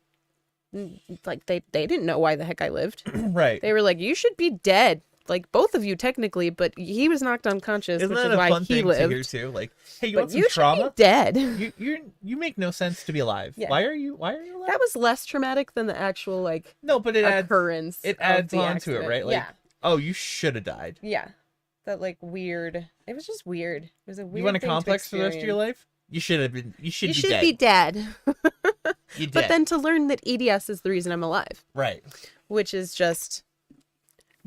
like they didn't know why the heck I lived. Right. They were like, you should be dead. Like both of you technically, but he was knocked unconscious, Isn't which that is a why fun he thing to hear lived. too? Like, hey, you But want some you should trauma? be dead. You make no sense to be alive. Yeah. Why are you alive? That was less traumatic than the actual No, but it adds occurrence. it of adds the on to it, accident. right? Like, yeah, oh, you should have died. yeah. That weird. It was just weird. It was a weird. You want a thing to complex for the rest of your experience. life? You should have been. You should You be should dead. be dead. You dead. But then to learn that EDS is the reason I'm alive, right. which is just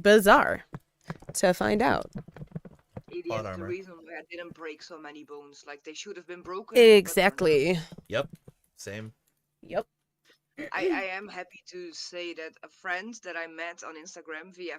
bizarre to find out. Idiot, Plot the armor. reason why I didn't break so many bones. Like they should have been broken. but Exactly. Yep. Same. Yep. I am happy to say that a friend that I met on Instagram via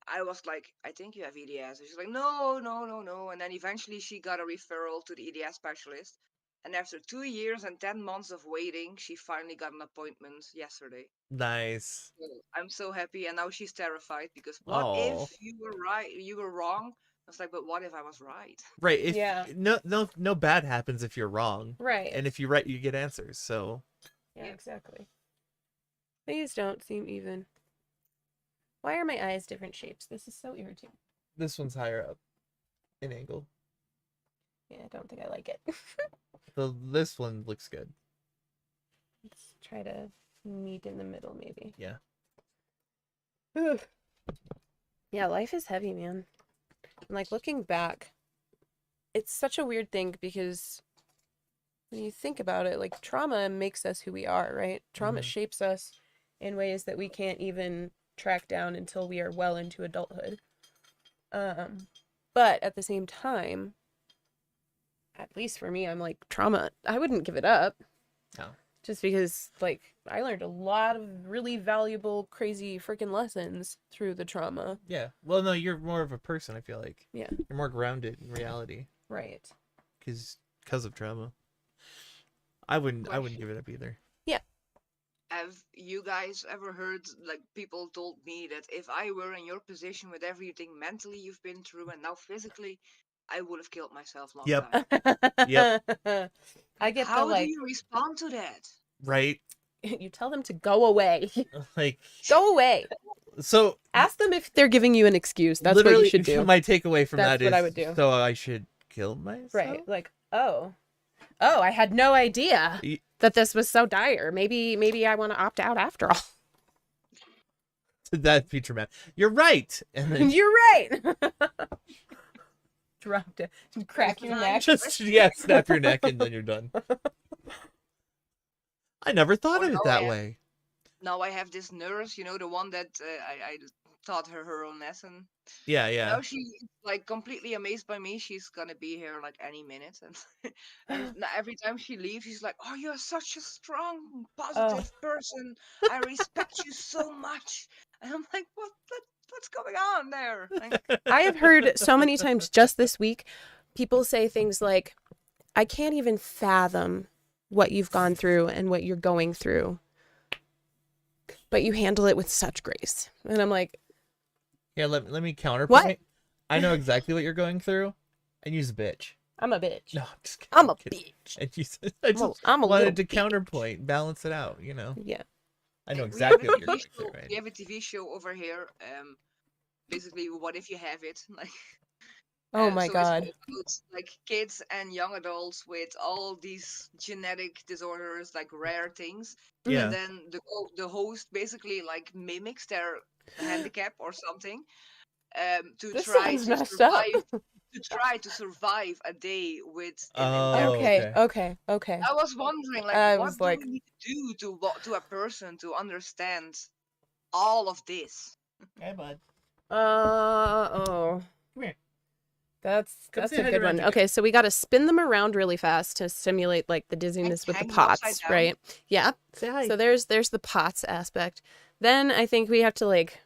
I was like, I think you have EDS. And she's like, no, no, no, no. And then eventually she got a referral to the EDS specialist. And after 2 years and 10 months of waiting, she finally got an appointment yesterday. Nice. So I'm so happy. And now she's terrified because what Oh. if you were right, you were wrong? I was like, but what if I was right? Right. If Yeah. no bad happens if you're wrong. Right. And if you're right, you get answers. So Yeah, exactly. These don't seem even. Why are my eyes different shapes? This is so irritating. this one's higher up in angle. Yeah, I don't think I like it. So this one looks good. Let's try to meet in the middle, maybe. Yeah. Whew. Yeah, life is heavy, man. And looking back, it's such a weird thing because when you think about it, trauma makes us who we are, right? Trauma Mhm. shapes us in ways that we can't even track down until we are well into adulthood. But at the same time, at least for me, I'm trauma, I wouldn't give it up. No. Just because, I learned a lot of really valuable, crazy freaking lessons through the trauma. Yeah. Well, no, you're more of a person, I feel like. Yeah. You're more grounded in reality Right. because of trauma. I wouldn't give it up either. Have you guys ever heard, people told me that if I were in your position with everything mentally you've been through and now physically, I would have killed myself long Yep. time. Yep. I get How the, do you respond to that? Right. you tell them to go away. Like, Go away. so Ask them if they're giving you an excuse. That's what literally, you should do. My takeaway from That's that what is, I would do. so I should kill myself? Right. Oh, I had no idea Y- that this was so dire. Maybe I want to opt out after all. That'd be traumatic. You're right. And then You're right. Dropped it. Crack your neck. just, snap your neck and then you're done. I never thought Or of it no, that I- way. Now I have this nurse, the one that I taught her her own lesson. Yeah, Now yeah. she's like completely amazed by me. She's gonna be here like any minute, and every time she leaves, she's like, "Oh, you're such a strong, Oh, positive person. I respect you so much." And I'm like, what's going on there?" Like, I have heard so many times just this week, people say things like, I can't even fathom what you've gone through and what you're going through, but you handle it with such grace. And I'm like, Yeah, let me counterpoint. what? I know exactly what you're going through, and use bitch. I'm a bitch. No, I'm just kidding. I'm a kidding. bitch. And I just I'm a wanted little to counterpoint, balance it out. You know, Yeah. I know we have exactly a what you're TV going show. through, right? We have a TV show over here. Basically, what if you have it? Like, Oh my so it's God. about like kids and young adults with all these genetic disorders, like rare things, and Yeah. then the host basically like mimics their handicap or something, to This try sounds to messed up. survive a day with in their Oh, kid. Okay, okay. okay, okay. I was wondering, like, I what was do like, we need to do to a person to understand all of this? Hey, bud. oh. Come here. Come That's say a hi to good one. Rentica. Okay, so we got to spin them around really fast to simulate like the dizziness with the Hang them upside pots, down. right? Yeah. Say hi. So there's the pots aspect. Then I think we have to like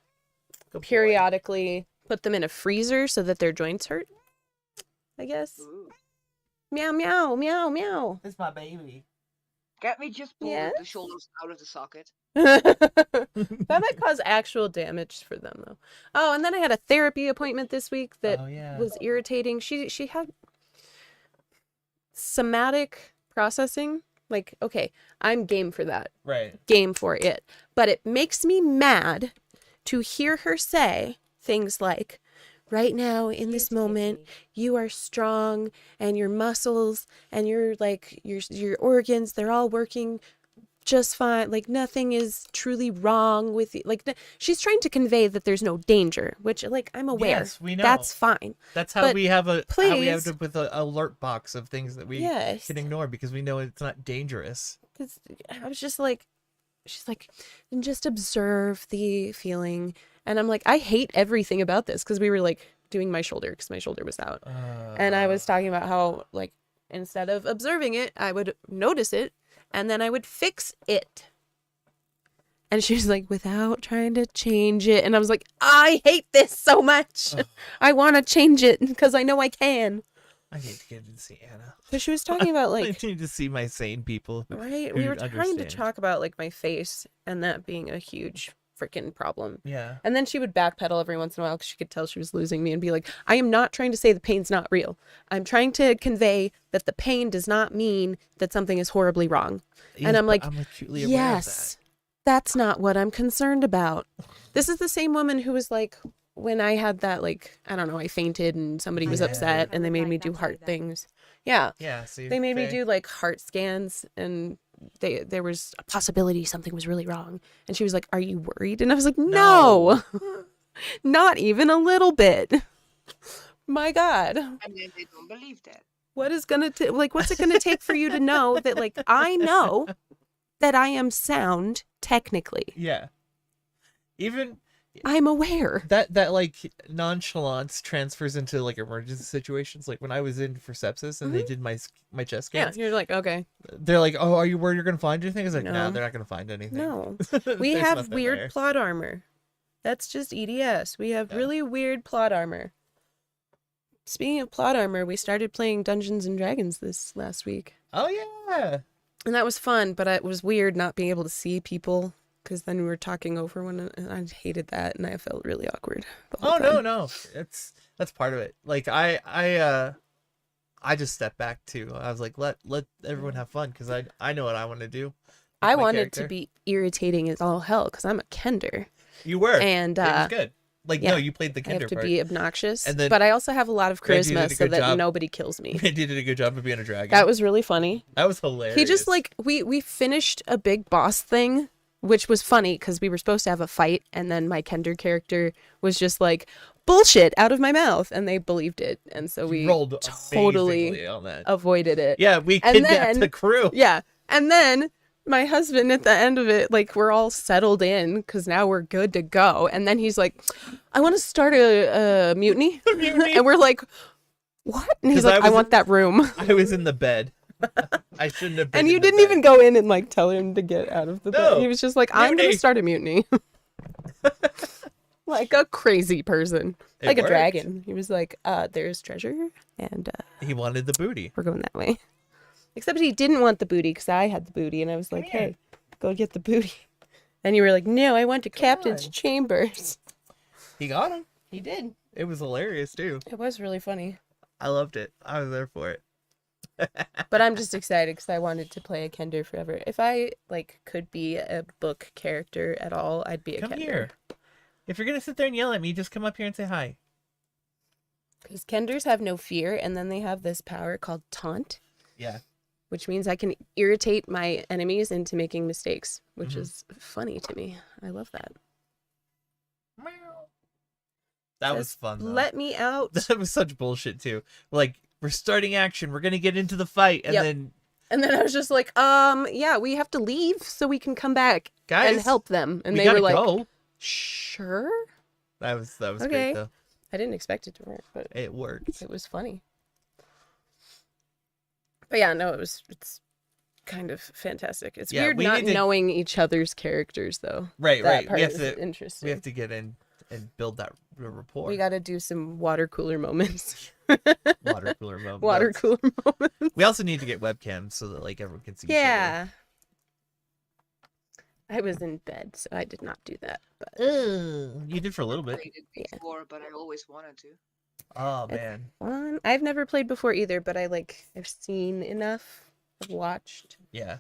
Good boy. periodically put them in a freezer so that their joints hurt. I guess. Ooh. Meow meow meow meow. It's my baby. Can't we just pull the Yes. shoulders out of the socket? That might cause actual damage for them though. Oh, and then I had a therapy appointment this week that Oh, yeah. was irritating. She had somatic processing. Like, okay, I'm game for that. Right. Game for it. But it makes me mad to hear her say things like, right now in this moment, you are strong and your muscles and your like your organs, they're all working just fine. Like nothing is truly wrong with you. Like she's trying to convey that there's no danger, which like I'm aware. Yes, we know. That's fine. That's how But we have how we have please- with an alert box of things that we Yes. can ignore because we know it's not dangerous. 'Cause I was just like, she's like, and just observe the feeling. And I'm like, I hate everything about this because we were like doing my shoulder because my shoulder was out. And I was talking about how like instead of observing it, I would notice it and then I would fix it. And she was like, without trying to change it. And I was like, I hate this so much. I want to change it because I know I can. I need to get to see Anna. So she was talking about I like, need to see my sane people. right? who We were trying to understand. talk about like my face and that being a huge freaking problem. Yeah. And then she would backpedal every once in a while because she could tell she was losing me and be like, I am not trying to say the pain's not real. I'm trying to convey that the pain does not mean that something is horribly wrong. Yes, and I'm but like, I'm acutely aware of yes, that's not what I'm concerned about. This is the same woman who was like, when I had that, like, I don't know, I fainted and somebody was Yeah. upset and they made me do heart things. Yeah. that. Yeah. See, They made me Faye? do like heart scans and there was a possibility something was really wrong. And she was like, are you worried? And I was like, no, not even a little bit. My God. And then they don't believe that. What is going to, like, what's it going to take for you to know that, like, I know that I am sound technically. Yeah. Even I'm aware. that like nonchalance transfers into like emergency situations. Like when I was in for sepsis and they did my chest Yeah. scans, You're like, okay. they're like, "Oh, are you worried you're gonna find anything?" I was like, "No, No. they're not gonna find anything." No. We There's have nothing weird there. plot armor. That's just EDS. We have Yeah. really weird plot armor. Speaking of plot armor, we started playing Dungeons and Dragons this last week. Oh yeah. And that was fun, but it was weird not being able to see people because then we were talking over one and I hated that and I felt really awkward. the whole Oh no, time. no. That's part of it. Like I just stepped back too. I was like, let everyone have fun because I know what I want to do. with I my wanted to character. be irritating as all hell because I'm a Kender. You were. And It was good. Like yeah, no, you played the I have Kinder to part. be obnoxious, And then but I also have a lot of Reggie did charisma a so good that job. nobody kills me. They did a good job of being a dragon. That was really funny. That was hilarious. He just like we finished a big boss thing, which was funny because we were supposed to have a fight, and then my Kender character was just like bullshit out of my mouth, and they believed it, and so we rolled totally amazingly on that. avoided it. Yeah, we And kidnapped then- the crew. Yeah, and then my husband at the end of it, like, we're all settled in because now we're good to go. And then he's like, I want to start a mutiny. Mutiny. And we're like, what? And he's 'Cause like, I want that room. I was in the bed. I shouldn't have been. And in you the didn't bed. even go in and like tell him to get out of the No. bed. He was just like, I'm going Mutiny. to start a mutiny. Like a crazy person. It Like a worked. dragon. He was like, there's treasure and He wanted the booty. we're going that way. Except he didn't want the booty because I had the booty. And I was like, Come here. hey, go get the booty. And you were like, no, I want to Captain's on. chambers. He got him. He did. It was hilarious too. It was really funny. I loved it. I was there for it. But I'm just excited because I wanted to play a Kender forever. If I like could be a book character at all, I'd be a Come Kender. here. If you're gonna sit there and yell at me, just come up here and say hi. Because Kenders have no fear, and then they have this power called taunt, Yeah. which means I can irritate my enemies into making mistakes, which Mhm. is funny to me. I love that. That was Says, fun. Though. Let me out. That was such bullshit too. Like, we're starting action. We're gonna get into the fight, and Yep. then And then I was just like, yeah, we have to leave so we can come back guys, and help them. And we they gotta were like, go. sure. That was Okay. great though. I didn't expect it to work, but It worked. it was funny. But yeah, no, it's kind of fantastic. It's Yeah, weird we not need to- knowing each other's characters though. Right, That right. part We have is to interesting. we have to get in and build that rapport. We got to do some water cooler moments. water cooler moment. Water cooler moments. We also need to get webcams so that like everyone can see. each other. Yeah. I was in bed, so I did not do that. But You did for a little bit. Played it before, but I always wanted to. Oh It's man. fun. I've never played before either, but I've seen enough. I've watched. Yeah.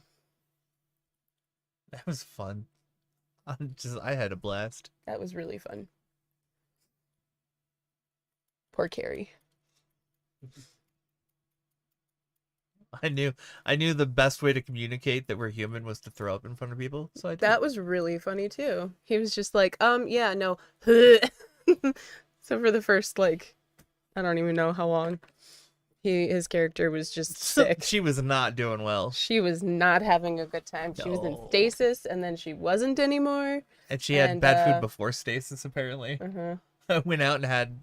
That was fun. I had a blast. That was really fun. Poor Carrie. I knew the best way to communicate that we're human was to throw up in front of people. So I did. That was really funny too. He was just like, yeah, no. So for the first like, I don't even know how long, his character was just sick. She was not doing well. She was not having a good time. She was in No. stasis, and then she wasn't anymore. And she had And, bad food before stasis, apparently. I went out and had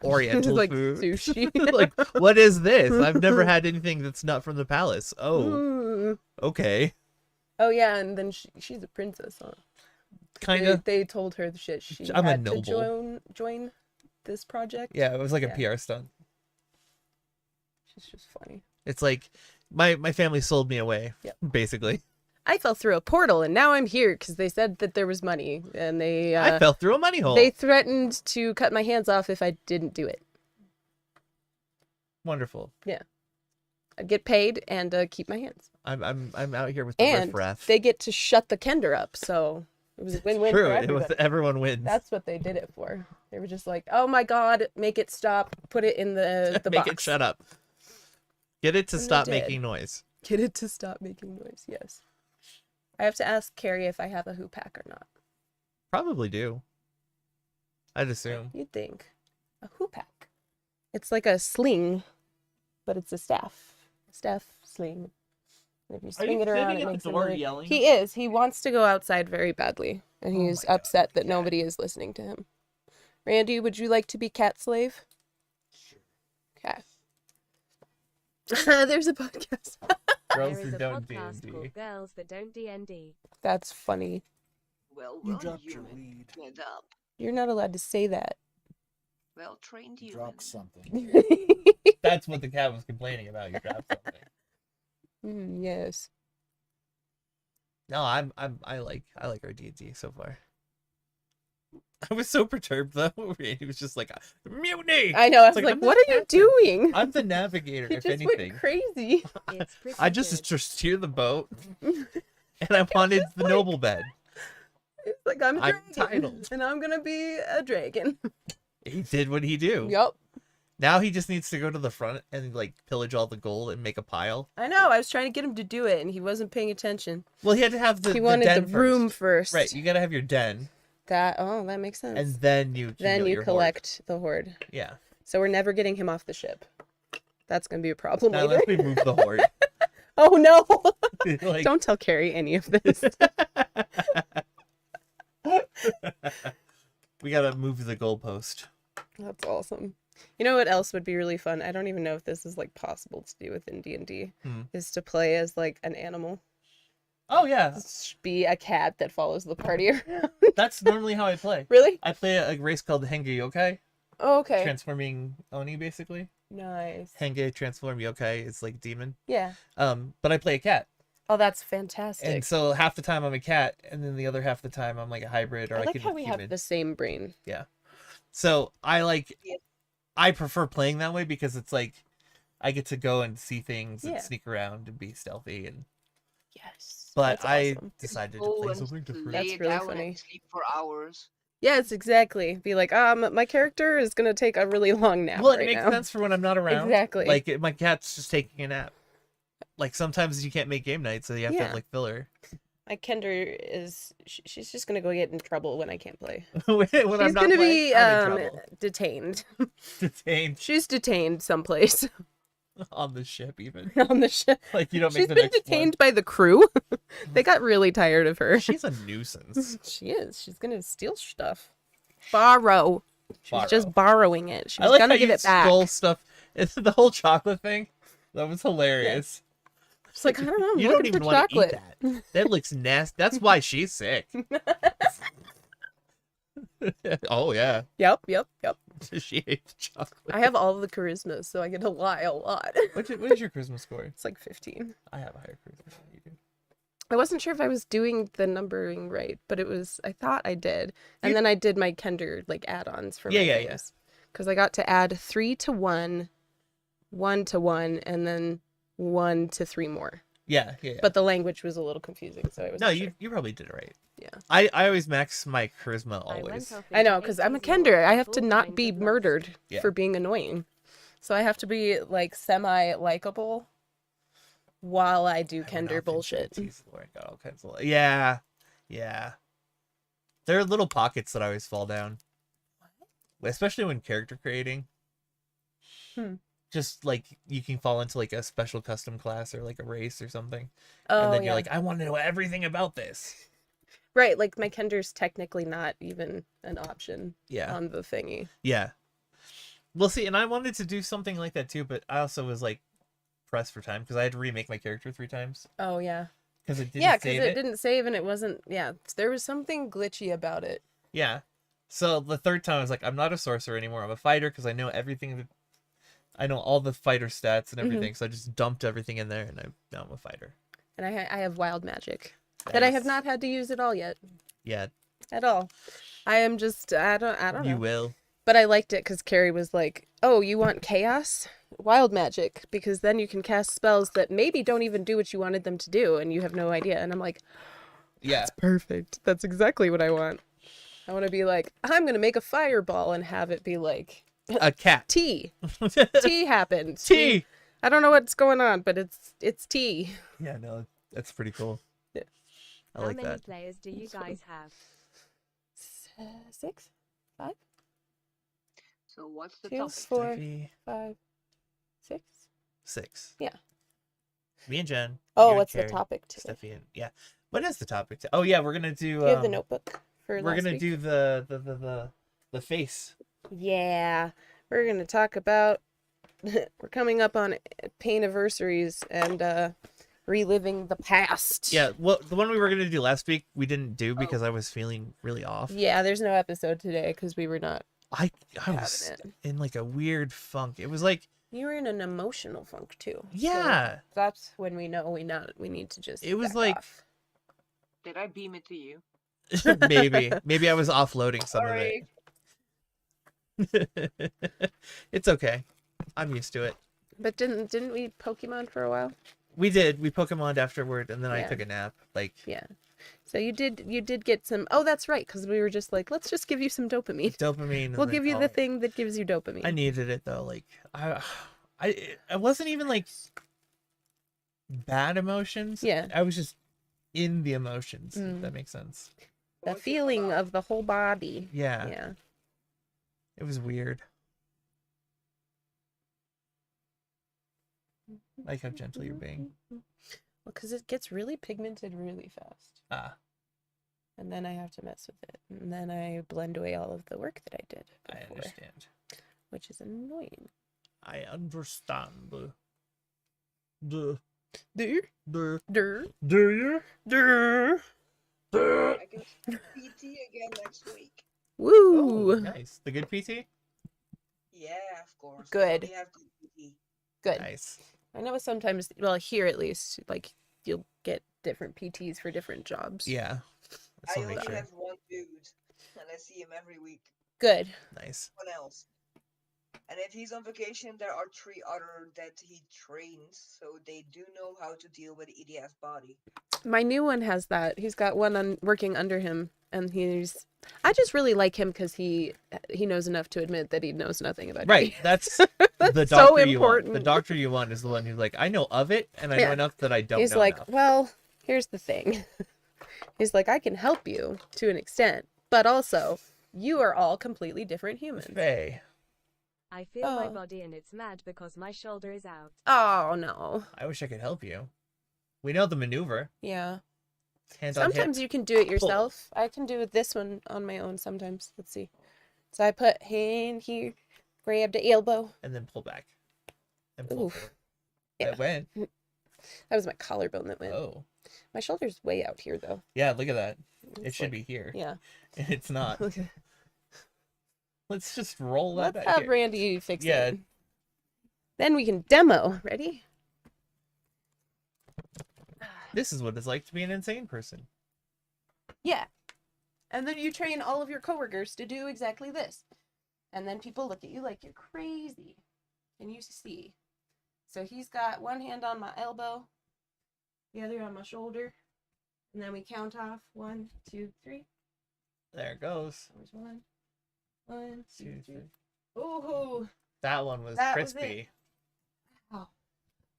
Oriental like food. sushi. Like, what is this? I've never had anything that's not from the palace. Oh, Mm. okay. Oh yeah, and then she's a princess, huh? Kind of. They told her that she I'm a had to noble. join this project. Yeah, it was like a Yeah. PR stunt. She's just funny. It's like my family sold me away, Yep. basically. I fell through a portal, and now I'm here because they said that there was money, and I fell through a money hole. they threatened to cut my hands off if I didn't do it. Wonderful. I'd get paid and keep my hands. I'm out here with the And riffraff. they get to shut the Kender up, so it was a win-win True, for it everybody. was everyone wins. That's what they did it for. They were just like, "Oh my God, make it stop! Put it in the Make box. it shut up. Get it to And they stop did. making noise. Get it to stop making noise." Yes. I have to ask Carrie if I have a hoop pack or not. Probably do. I'd assume. You'd think a hoop pack. It's like a sling, but it's a staff. Staff sling. And if you swing it around, it makes a noise. yelling? He is. He wants to go outside very badly, and Oh he's my God, upset that yeah. nobody is listening to him. Randy, would you like to be cat slave? Okay. There's a podcast. Girls There is who a don't podcast D&D. called Girls That Don't D&D. That's funny. Well, You well, dropped your human. weed. Get up. You're not allowed to say that. Well trained You human. dropped something. That's what the cat was complaining about. You dropped something. Yes. No, I like our D&D so far. I was so perturbed though. He was just like, mutiny. I know. I was like, like, I'm what the are you captain. doing? I'm the navigator, He if just anything. went crazy. It's pretty I just good. steer the boat, and I wanted the like- noble bed. It's like, I'm a I'm dragon, titled. and I'm gonna be a dragon. He did what he do. Yup. Now he just needs to go to the front and like pillage all the gold and make a pile. I know. I was trying to get him to do it, and he wasn't paying attention. Well, he had to have the He wanted den the room first. first. Right, you gotta have your den, That makes sense. and then you then you your hoard. collect the hoard. Yeah. So we're never getting him off the ship. That's gonna be a problem Now later. let me move the hoard. Oh no! Like, Don't tell Carrie any of this. we gotta move the goalpost. That's awesome. You know what else would be really fun? I don't even know if this is like possible to do within D&D. Is to play as like an animal. Oh yeah, Just be a cat that follows the party around. that's normally how I play. Really? I play a race called Henge Yokai, Oh, okay. transforming Oni basically. Nice. Henge transform yokai is like demon. Yeah. But I play a cat. Oh, that's fantastic. And so half the time I'm a cat, and then the other half the time I'm like a hybrid or I like could how be we human. have the same brain. Yeah. So I prefer playing that way because it's like I get to go and see things and sneak around and be stealthy and. Yes. But that's I awesome. decided to Go play and something different. That's lay really down funny. and sleep for hours. Yes, exactly. Be like, my character is gonna take a really long nap Well, it right makes now. sense for when I'm not around. Exactly. Like my cat's just taking a nap. Like sometimes you can't make game night, so you have to Yeah. have like filler. My Kender is she's just gonna go get in trouble when I can't play. when She's I'm not gonna playing, be I'm in trouble. detained. Detained She's detained someplace on the ship, even. on the ship. Like you don't She's make the been next detained by the crew. They got really tired of her. one. She's a nuisance. She is. She's gonna steal stuff. Borrow. She's just borrowing it. She's I like gonna how give you it back. stole stuff. It's the whole chocolate thing. That was hilarious. She's like, I don't know. I'm You don't looking even for want to eat chocolate. that. That looks nasty. That's why she's sick. Oh yeah, Yep. she ate the chocolate. I have all the charisma, so I get to lie a lot. What is your charisma score? It's like 15. I have a higher charisma than you do. I wasn't sure if I was doing the numbering right, but I thought I did. And then I did my Kender like add-ons for my things. Because I got to add 3 to 1, 1 to 1, and then 1 to 3 more. Yeah. But the language was a little confusing, so I was No, sure. you probably did it right. Yeah. I always max my charisma always. I know, because I'm a Kender. I have to not be murdered Yeah. for being annoying. So I have to be like semi-likable while I do Kender bullshit. Lauren got all kinds of yeah. There are little pockets that I always fall down, especially when character creating. Just like you can fall into like a special custom class or like a race or something, and then you're like, I want to know everything about this. Right, like my Kender's technically not even an option on the thingy. Yeah. Well, see, and I wanted to do something like that too, but I also was like pressed for time because I had to remake my character 3 times. Oh yeah. Because it didn't Yeah, save because it. it didn't save and it wasn't. Yeah, there was something glitchy about it. Yeah. So the third time I was like, I'm not a sorcerer anymore. I'm a fighter because I know everything. I know all the fighter stats and everything. So I just dumped everything in there, and now I'm a fighter. And I have wild magic that I have not had to use at all yet. Yeah. At all. I am just I don't know. You will. But I liked it because Carrie was like, "Oh, you want chaos? Wild magic, because then you can cast spells that maybe don't even do what you wanted them to do, and you have no idea." And I'm like, Yeah. "That's perfect. That's exactly what I want. I want to be like, I'm gonna make a fireball and have it be like A cat. tea. Tea happened. Tea. I don't know what's going on, but it's tea." Yeah, no, that's pretty cool. Yeah. I like How many that. players do you guys have? 6, 5, So what's the 2, topic? 4, Steffi, 5, 6. 6. Yeah. Me and Jen. Oh, you and what's the Carrie, topic today? Steffi and what is the topic? Oh yeah, we're gonna do. Do you have the notebook for We're last gonna week? do the face. Yeah, we're gonna talk about. We're coming up on pain-iversaries and reliving the past. Yeah, well, the one we were gonna do last week we didn't do because I was feeling really off. Yeah, there's no episode today because we were not. I was Having in like a weird funk. It was like You were in an emotional funk too. Yeah. So that's when we know we need to just. It was back like- off. Did I beam it to you? maybe I was offloading some Sorry. of it. It's okay. I'm used to it. But didn't we Pokemon for a while? We did. We Pokemoned afterward, and then I Yeah. took a nap. Like Yeah. So you did get some. Oh, that's right. Because we were just like, let's just give you some dopamine. dopamine. and We'll then- give you oh, the thing that gives you dopamine. I needed it though. Like I wasn't even like bad emotions. Yeah. I was just in the emotions. If Mm. that makes sense. The feeling of the whole body. Yeah. Yeah. It was weird. Like how gentle you're being. Well, because it gets really pigmented really fast. Ah, And then I have to mess with it. And then I blend away all of the work that I did I before, understand. which is annoying. I understand. Do Dur, do dur, do you? dur. I can start PT again next week. Oh, Woo! nice. The good PT? Yeah, of course. Good. We have good PT. Good. Nice. I know sometimes, well, here at least, like, you'll get different PTs for different jobs. Yeah. Let's I make only sure. have one dude, and I see him every week. Good. Nice. One else. And if he's on vacation, there are 3 other that he trains, so they do know how to deal with EDS body. My new one has that. He's got one working under him, and I just really like him because he knows enough to admit that he knows nothing about Right. it. That's That's the so doctor you want. important. The doctor you want is the one who's like, I know of it, and I know Yeah. enough that I don't He's know like, enough. well, here's the thing. He's like, I can help you to an extent, but also, you are all completely different humans. Faye. I feel my Oh. body and it's mad because my shoulder is out. Oh, no. I wish I could help you. We know the maneuver. Yeah. Hands on hip. Sometimes you can do it yourself. I can do this one on my own sometimes. Let's see. So I put hand here, grab the elbow. And then pull back. And pull Ooh. forward. Yeah. It went. That was my collarbone that went. Oh. My shoulder's way out here, though. Yeah, look at that. It It's should like- be here. Yeah. And it's not. Okay. Let's just roll that Let's back have here. Randy fix Yeah. it. Then we can demo. Ready? This is what it's like to be an insane person. Yeah. And then you train all of your coworkers to do exactly this. And then people look at you like you're crazy. And you see. So he's got one hand on my elbow, the other on my shoulder. And then we count off 1, 2, 3. There it goes. There's 1, 1, 2, 2, 3. 3. Ooh. That one was That was crispy. Oh.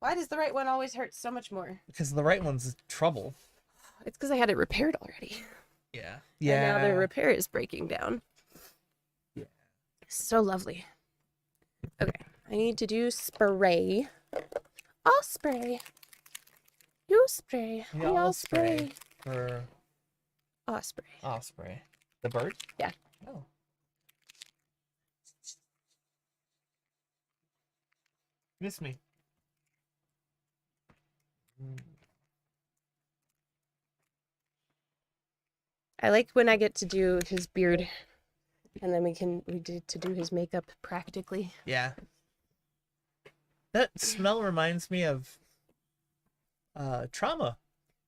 Why does the right one always hurt so much more? Because the right one's trouble. It's because I had it repaired already. Yeah. And now the repair is breaking down. Yeah. So lovely. Okay. I need to do spray. I'll spray. You spray. Yeah, We I'll all spray. spray. For Osprey. Osprey. The bird? Yeah. Oh. Miss me. I like when I get to do his beard. And then we did to do his makeup practically. Yeah. That smell reminds me of trauma.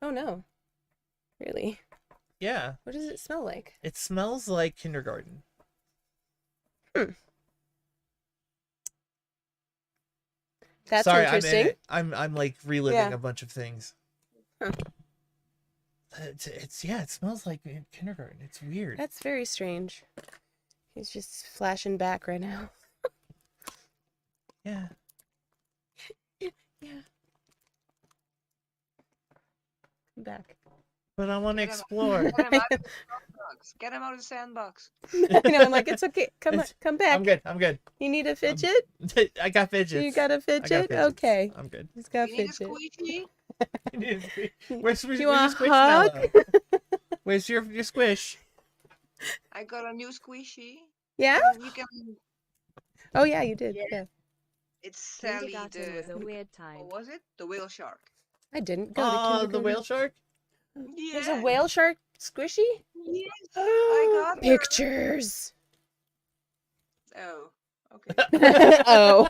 Oh no. Really? Yeah. What does it smell like? It smells like kindergarten. That's Sorry, interesting. I'm like reliving Yeah. a bunch of things. Huh. It's it smells like kindergarten. It's weird. That's very strange. He's just flashing back right now. Yeah. Yeah. Come back. But I want to Get him- explore. Get him out of the sandbox. Get him out of the sandbox. I know, I'm like, it's okay. Come It's- come back. I'm good. I'm good. You need a fidget? I got fidgets. You got a I got fidget? fidgets. Okay. I'm good. He's got You need a fidget. squeegee? Where's Do your you want a squishmallow? Where's your squish? I got a new squeegee. Yeah? You can. Oh yeah, you did. Yeah. Yeah. It's Sally Kindergarten was a the. weird time. What was it? The whale shark. I didn't go to Oh, the kindergarten. whale shark. There's a Yeah. whale shark squishy? Yes. I got her. Pictures. Oh. Okay. Oh.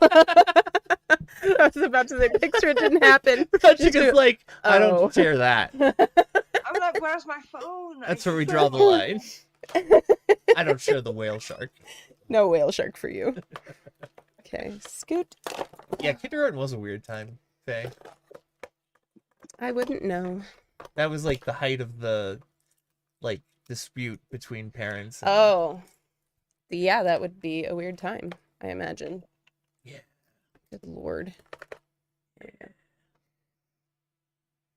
I was about to say picture, it didn't happen. She just like, I Oh. don't share that. I'm like, where's my phone? That's where we draw the line. I don't share the whale shark. No whale shark for you. Okay, scoot. Yeah, kindergarten was a weird time, Faye. I wouldn't know. That was like the height of the like dispute between parents. and- Oh. Yeah, that would be a weird time, I imagine. Yeah. Good lord.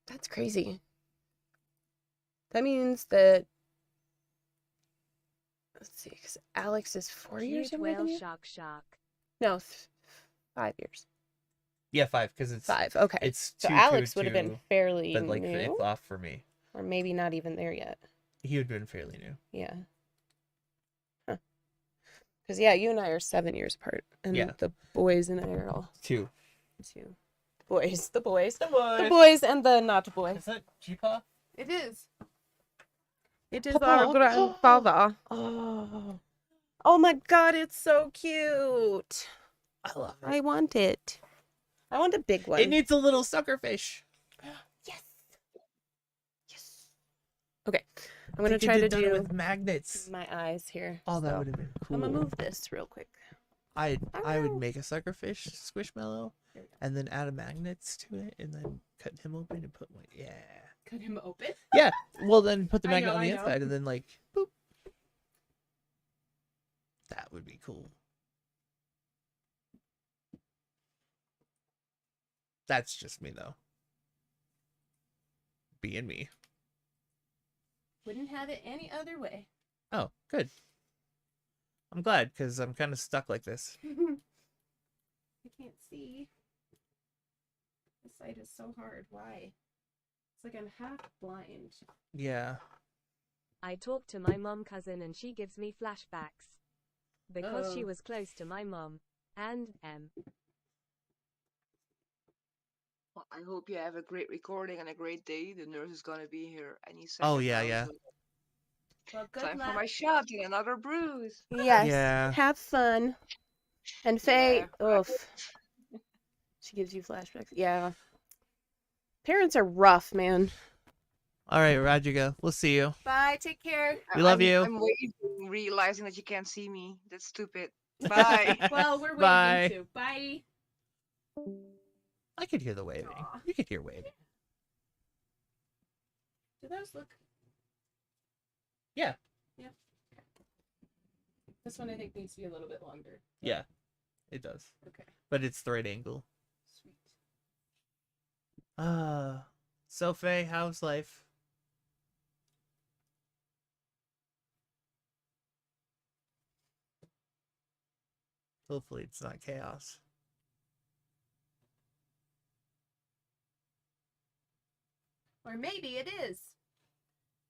That's crazy. That means that. Let's see, because Alex is 4 years Huge older than whale you? shark. No, 5 years. Yeah, 5 because it's 5. Okay. it's So 2, Alex 2, would have been 2, fairly but like new, it's off for me. or maybe not even there yet. He would have been fairly new. Yeah. Because yeah, you and I are 7 years apart, and Yeah. the boys and I are all 2. 2. Boys, the boys, The boys. the boys, and the not boy. Is that G-Paw? It is. It is Papa. our grandfather. Oh. Oh my god, it's so cute. I love it. I want it. I want a big one. It needs a little suckerfish. Yes. Yes. Okay. I'm going to try to do with magnets. my eyes here. Oh, that So, would have been cool. I'm going to move this real quick. I would make a suckerfish squishmallow There we go. and then add magnets to it and then cut him open and put one. Yeah. Cut him open? Yeah. Well, then put the I magnet know, on the I know. inside and then like boop. That would be cool. That's just me though. Being me. Wouldn't have it any other way. Oh, good. I'm glad because I'm kind of stuck like this. I can't see. This side is so hard. Why? It's like I'm half blind. Yeah. I talk to my mom cousin and she gives me flashbacks. Because she Oh. was close to my mom. And Well, I hope you have a great recording and a great day. The nurse is gonna be here any second. Oh, yeah, now, yeah. so Well, good time luck. for my shot and another bruise. Yes. Yeah. Have fun. And Faye, Yeah. oof. She gives you flashbacks. Yeah. Parents are rough, man. All right, Radjiga. We'll see you. Bye. Take care. We love you. I'm waving, realizing that you can't see me. That's stupid. Bye. Well, we're waving Bye. too. Bye. I could hear the waving. Aw. You could hear waving. Do those look? Yeah. Yeah. This one I think needs to be a little bit longer. Yeah, it does. Okay. But it's the right angle. Sweet. So Faye, how's life? Hopefully it's not chaos. Or maybe it is.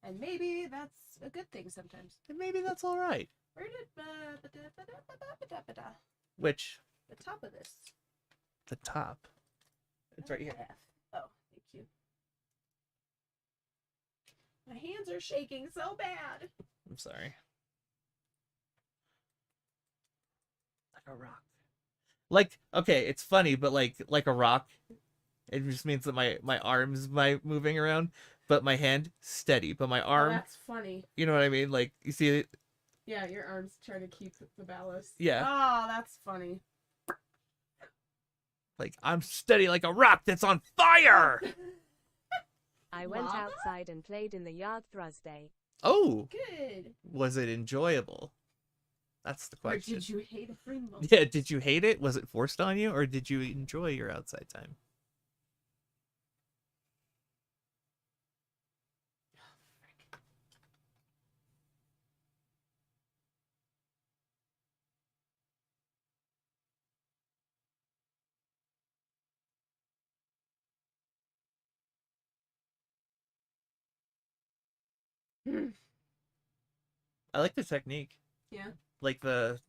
And maybe that's a good thing sometimes. And maybe that's all right. Where did Which? the top of this? The top. It's right here. F. Oh, thank you. My hands are shaking so bad. I'm sorry. Like a rock. Like, okay, it's funny, but like a rock, it just means that my arms moving around, but my hand steady, but my Oh, arm, that's funny. you know what I mean? Like, you see it? Yeah, your arms trying to keep the ballast. Yeah. Oh, that's funny. Like, I'm steady like a rock that's on fire! I went Lava? outside and played in the yard Thursday. Oh, Good. was it enjoyable? That's the Or question. did you hate it for a moment? Yeah, did you hate it? Was it forced on you, or did you enjoy your outside time? I like the technique. Yeah. Like the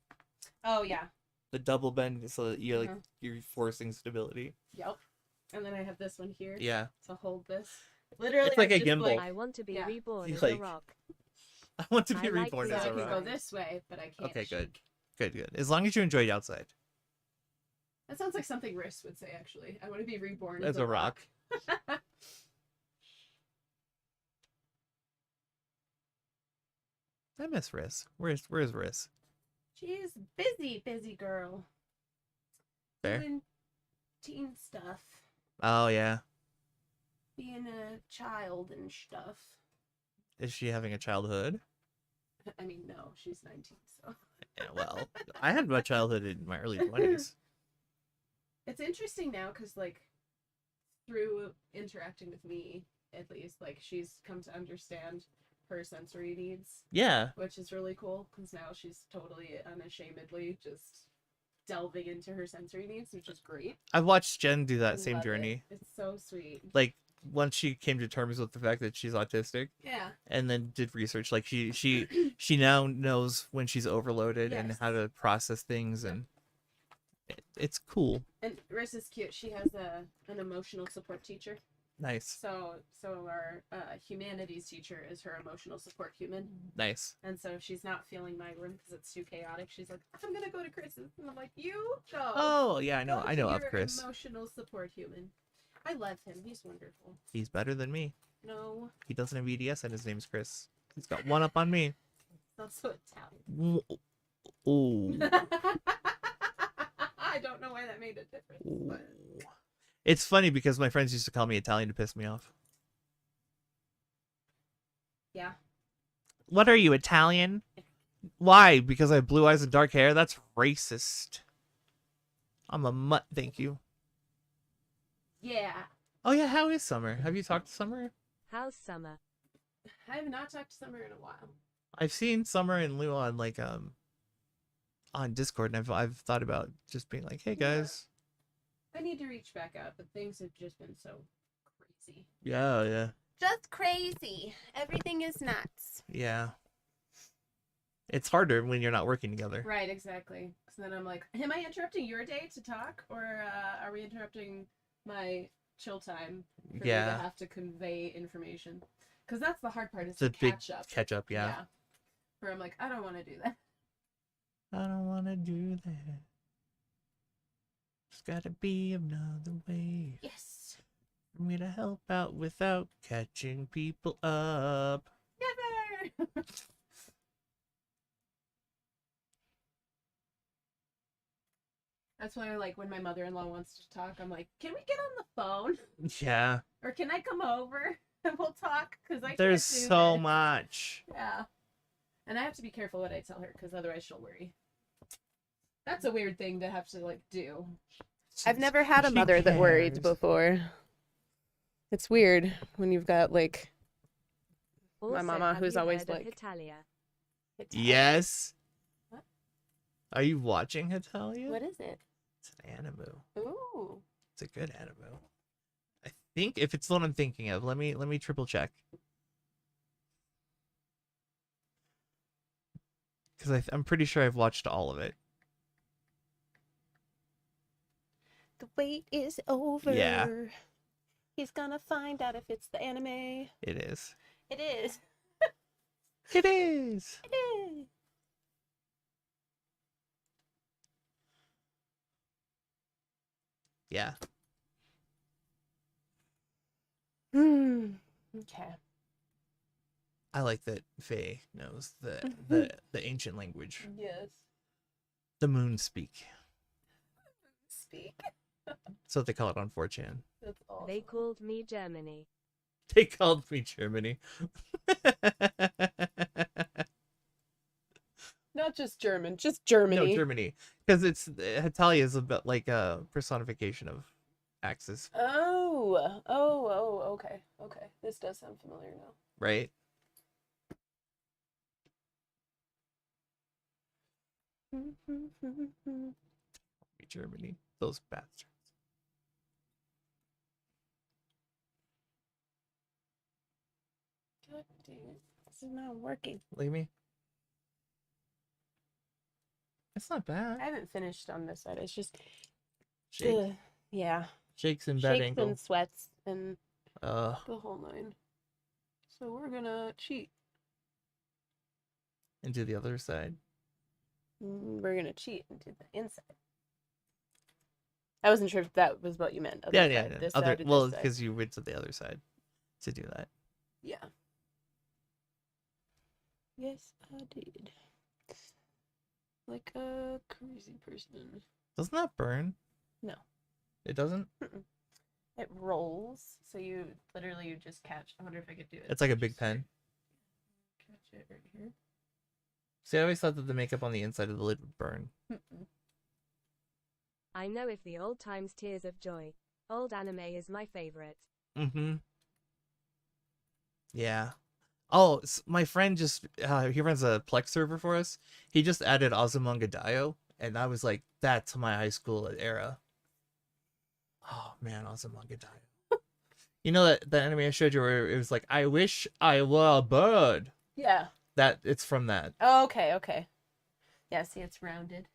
Oh, yeah. double bend, so that you're like Uh-huh. you're forcing stability. Yep. And then I have this one here Yeah. to hold this. Literally, It's like I a just, gimbal. I want to be Yeah. reborn You as like- a rock. I want to be I like reborn So as I a can rock. go this way, but I can't. Okay, good. shake. Good. As long as you enjoyed outside. That sounds like something Riss would say, actually. I want to be reborn As a rock. I miss Riz. Where's Riz? She's busy girl. Fair. Doing teen stuff. Oh yeah. Being a child and stuff. Is she having a childhood? I mean, no, she's 19, so. Yeah, well, I had my childhood in my early 20s. It's interesting now because, like, through interacting with me, at least, like, she's come to understand her sensory needs, Yeah. which is really cool because now she's totally unashamedly just delving into her sensory needs, which is great. I've watched Jen do I that same love it. journey. It's so sweet. Like once she came to terms with the fact that she's autistic, Yeah. and then did research. Like she now knows when she's overloaded and Yes. how to process things, and it's cool. And Riss is cute. She has an emotional support teacher. Nice, So our humanities teacher is her emotional support human. nice. And so if she's not feeling my room because it's too chaotic, she's like, I'm gonna go to Chris's, and I'm like, you go. Oh yeah, I know. Go I to know of your Chris. Emotional support human. I love him. He's wonderful. He's better than me. No, He doesn't have EDS, and his name's Chris. He's got one up on me. he's also Italian. Oh. I don't know why that made a difference. But... It's funny because my friends used to call me Italian to piss me off. Yeah. What are you, Italian? Why? Because I have blue eyes and dark hair? That's racist. I'm a mutt, thank you. Yeah. Oh yeah, how is Summer? Have you talked to Summer? How's summer? I have not talked to Summer in a while. I've seen Summer and Lou on on Discord, and I've thought about just being like, hey guys. I need to reach back out, but things have just been so crazy. Yeah. Just crazy. Everything is nuts. Yeah. It's harder when you're not working together. Right, exactly. So then I'm like, am I interrupting your day to talk, or are we interrupting my chill time for me to Yeah. have to convey information? Because that's the hard part, is The to big catch up. catch up, yeah. Where I'm like, I don't want to do that. I don't want to do that. There's gotta be another way Yes. for me to help out without catching people up. Never. That's why, like, when my mother-in-law wants to talk, I'm like, can we get on the phone? Yeah. Or can I come over and we'll talk? Because There's can't do so this. much. Yeah. And I have to be careful what I tell her, because otherwise she'll worry. That's a weird thing to have to, like, do. I've never had a She mother that worried cares. before. It's weird when you've got, like, Also, my mama, have who's you always heard of like... Hitalia? Yes. What? Are you watching Hitalia? What is it? It's an anime. Ooh. It's a good anime. I think if it's the one I'm thinking of, let me triple check. Because I'm pretty sure I've watched all of it. The wait is over. Yeah. He's gonna find out if it's the anime. It is. It is. It is. It is. Yeah. Okay. I like that Faye knows the ancient language. Yes. The moon speak. Speak. That's what they call it on 4chan. That's awesome. They called me Germany. They called me Germany. Not just German, just Germany. No, Germany. Because it's Hitalia is a bit like a personification of Axis, Oh, okay. Okay. This does sound familiar now. right? Germany. Those bastards. God dang it. This is not working. Look at me. It's not bad. I haven't finished on this side. It's just Shake. yeah. Shakes and bad Shakes ankle. and sweats and Uh, the whole nine. So we're gonna cheat. into the other side. We're gonna cheat and do the inside. I wasn't sure if that was what you meant. Other Yeah. side, this Other side, or well, this side. because you went to the other side to do that. Yeah. Yes, I did. Like a crazy person. Doesn't that burn? No. It doesn't? It rolls, so you literally just catch. I wonder if I could do it. It's like a big pen. Catch it right here. See, I always thought that the makeup on the inside of the lid would burn. I know if the old times tears of joy. Old anime is my favorite. Mm-hmm. Yeah. Oh, my friend just he runs a Plex server for us. He just added Azumanga Daioh, and I was like, that's my high school era. Oh man, I was a manga time. You know that anime I showed you where it was like, I wish I were a bird. Yeah. That it's from that. Oh, okay. Yeah, see, it's rounded,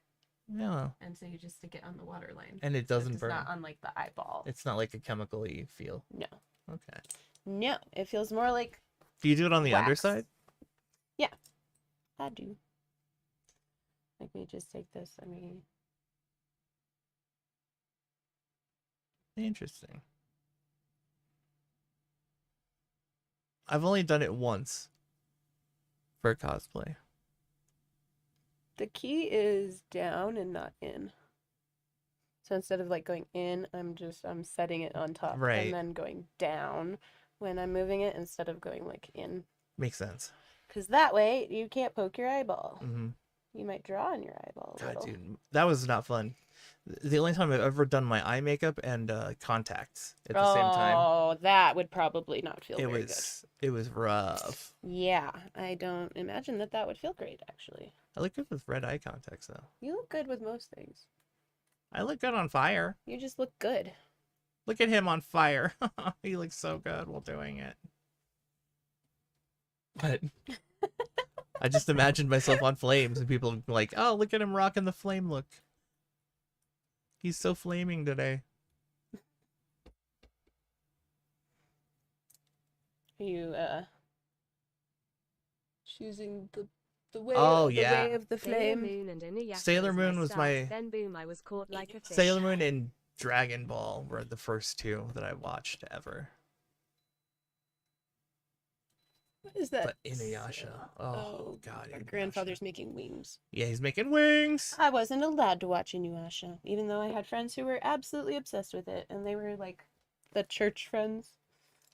Yeah, and so you just stick it on the water line. and it So doesn't it's burn. not on like the eyeball. It's not like a chemical-y feel. No. Okay. No, it feels more like Do you do it on the wax. underside? I do. Let me just take this. Interesting. I've only done it once for cosplay. The key is down and not in. So instead of like going in, I'm setting it on top Right. and then going down when I'm moving it instead of going like in. Makes sense. Because that way you can't poke your eyeball. Mm-hmm. You might draw on your eyeball a God, little. dude, that was not fun. The only time I've ever done my eye makeup and contacts at the same time. Oh, that would probably not feel It very it was rough. good. Yeah, I don't imagine that would feel great, actually. I look good with red eye contacts though. You look good with most things. I look good on fire. You just look good. Look at him on fire. He looks so good while doing it. But I just imagined myself on flames and people would be like, oh, look at him rocking the flame look. He's so flaming today. Are you choosing the way Oh, the yeah. way of the Sailor flame? Moon and Inuyasha Sailor Moon was start. my- Then boom, I was caught like a fish. Sailor Moon and Dragon Ball were the first two that I watched ever. What is that? But Inuyasha. Oh, God. Our Inuyasha. grandfather's making wings. Yeah, he's making wings. I wasn't allowed to watch Inuyasha, even though I had friends who were absolutely obsessed with it, and they were like the church friends,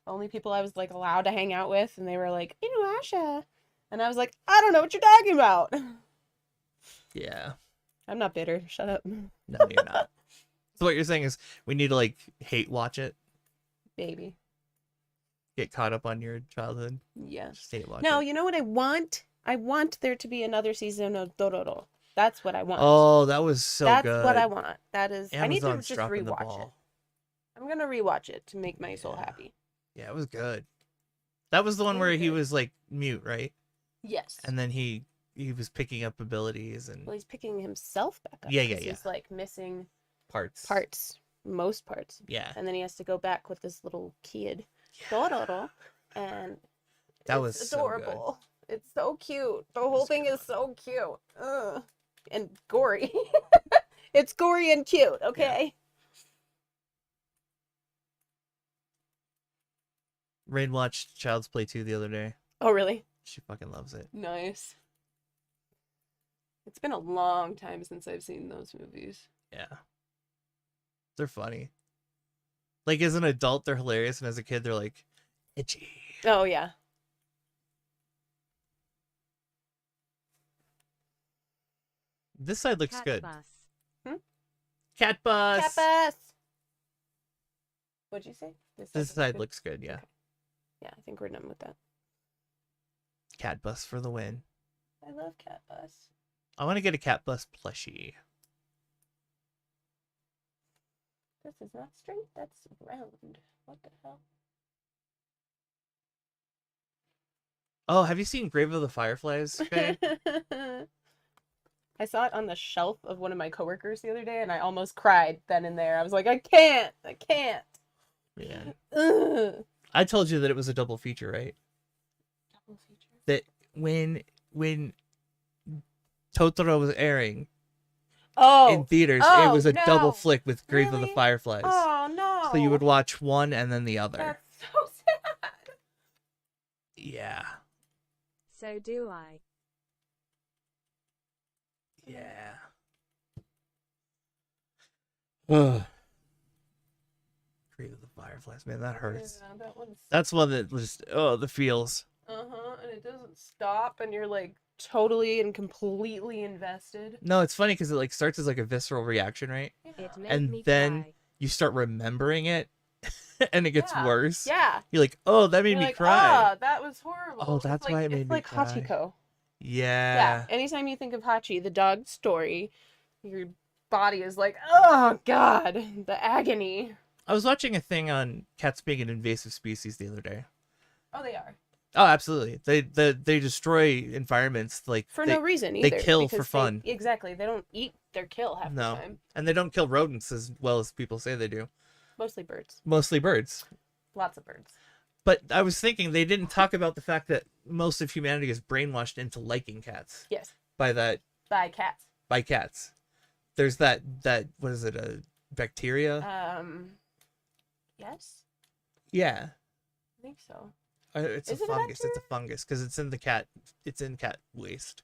only people I was like allowed to hang out with, and they were like Inuyasha, and I was like, I don't know what you're talking about. Yeah. I'm not bitter. Shut up, No, you're not. So what you're saying is we need to like hate watch it, baby. get caught up on your childhood. Yeah. Just hate watch No, it. you know what I want? I want there to be another season of Dororo. That's what I want. Oh, that was so That's good. what I want. That is. I need to Amazon's just dropping the rewatch it. ball. I'm gonna rewatch it to make my soul Yeah. happy. Yeah, it was good. That was the one where Very he good. was like mute, right? Yes. And then he was picking up abilities and Well, he's picking himself back up. Yeah, yeah, 'cause yeah. He's like missing parts. most parts, Yeah. and then he has to go back with this little kid, Yeah. Dororo, and That it's was so good. adorable. It's so cute. The whole thing is so cute. Ugh. And gory. It's gory and cute. Okay. Rain watched Child's Play 2 the other day. Oh, really? She fucking loves it. Nice. It's been a long time since I've seen those movies. Yeah. They're funny. Like as an adult, they're hilarious, and as a kid, they're like itchy. Oh yeah. This side looks Cat good. bus. Cat bus. Cat bus. What'd you say? This side looks good, yeah. Yeah, I think we're done with that. Cat bus for the win. I love cat bus. I want to get a cat bus plushie. This is not straight, that's round. What the hell? Oh, have you seen Grave of the Fireflies? Okay. I saw it on the shelf of one of my coworkers the other day, and I almost cried then and there. I was like, I can't. Yeah. Ugh. I told you that it was a double feature, right? Double feature. That when Totoro was airing Oh. in theaters, Oh, it was a no. double flick with Grave of the Really? Fireflies. Oh no. So you would watch one and then the other. That's so sad. Yeah. So do I. Yeah. Ugh. Grave of the Fireflies, man, that hurts. Yeah, that one's. That's one that just the feels. And it doesn't stop, and you're like totally and completely invested. No, it's funny because it like starts as like a visceral reaction, right? It made And me then cry. You start remembering it, and it gets Yeah. worse. Yeah. You're like, oh, that made You're me like, cry. Ah, that was horrible. Oh, It's that's like, why it made it's me like cry. Hachiko. Yeah. Yeah. Anytime you think of Hachi, the dog story, your body is like, oh god, the agony. I was watching a thing on cats being an invasive species the other day. Oh, they are. Oh, absolutely. They destroy environments like For they, no reason they either. kill for because fun. Exactly. They don't eat their kill half the No. time. And they don't kill rodents as well as people say they do. Mostly birds. Mostly birds. Lots of birds. But I was thinking they didn't talk about the fact that most of humanity is brainwashed into liking cats. Yes. By cats. By cats. There's that what is it, a bacteria? Yes. Yeah. I think so. It's Is a it a fungus. It's a fungus because it's in cat waste.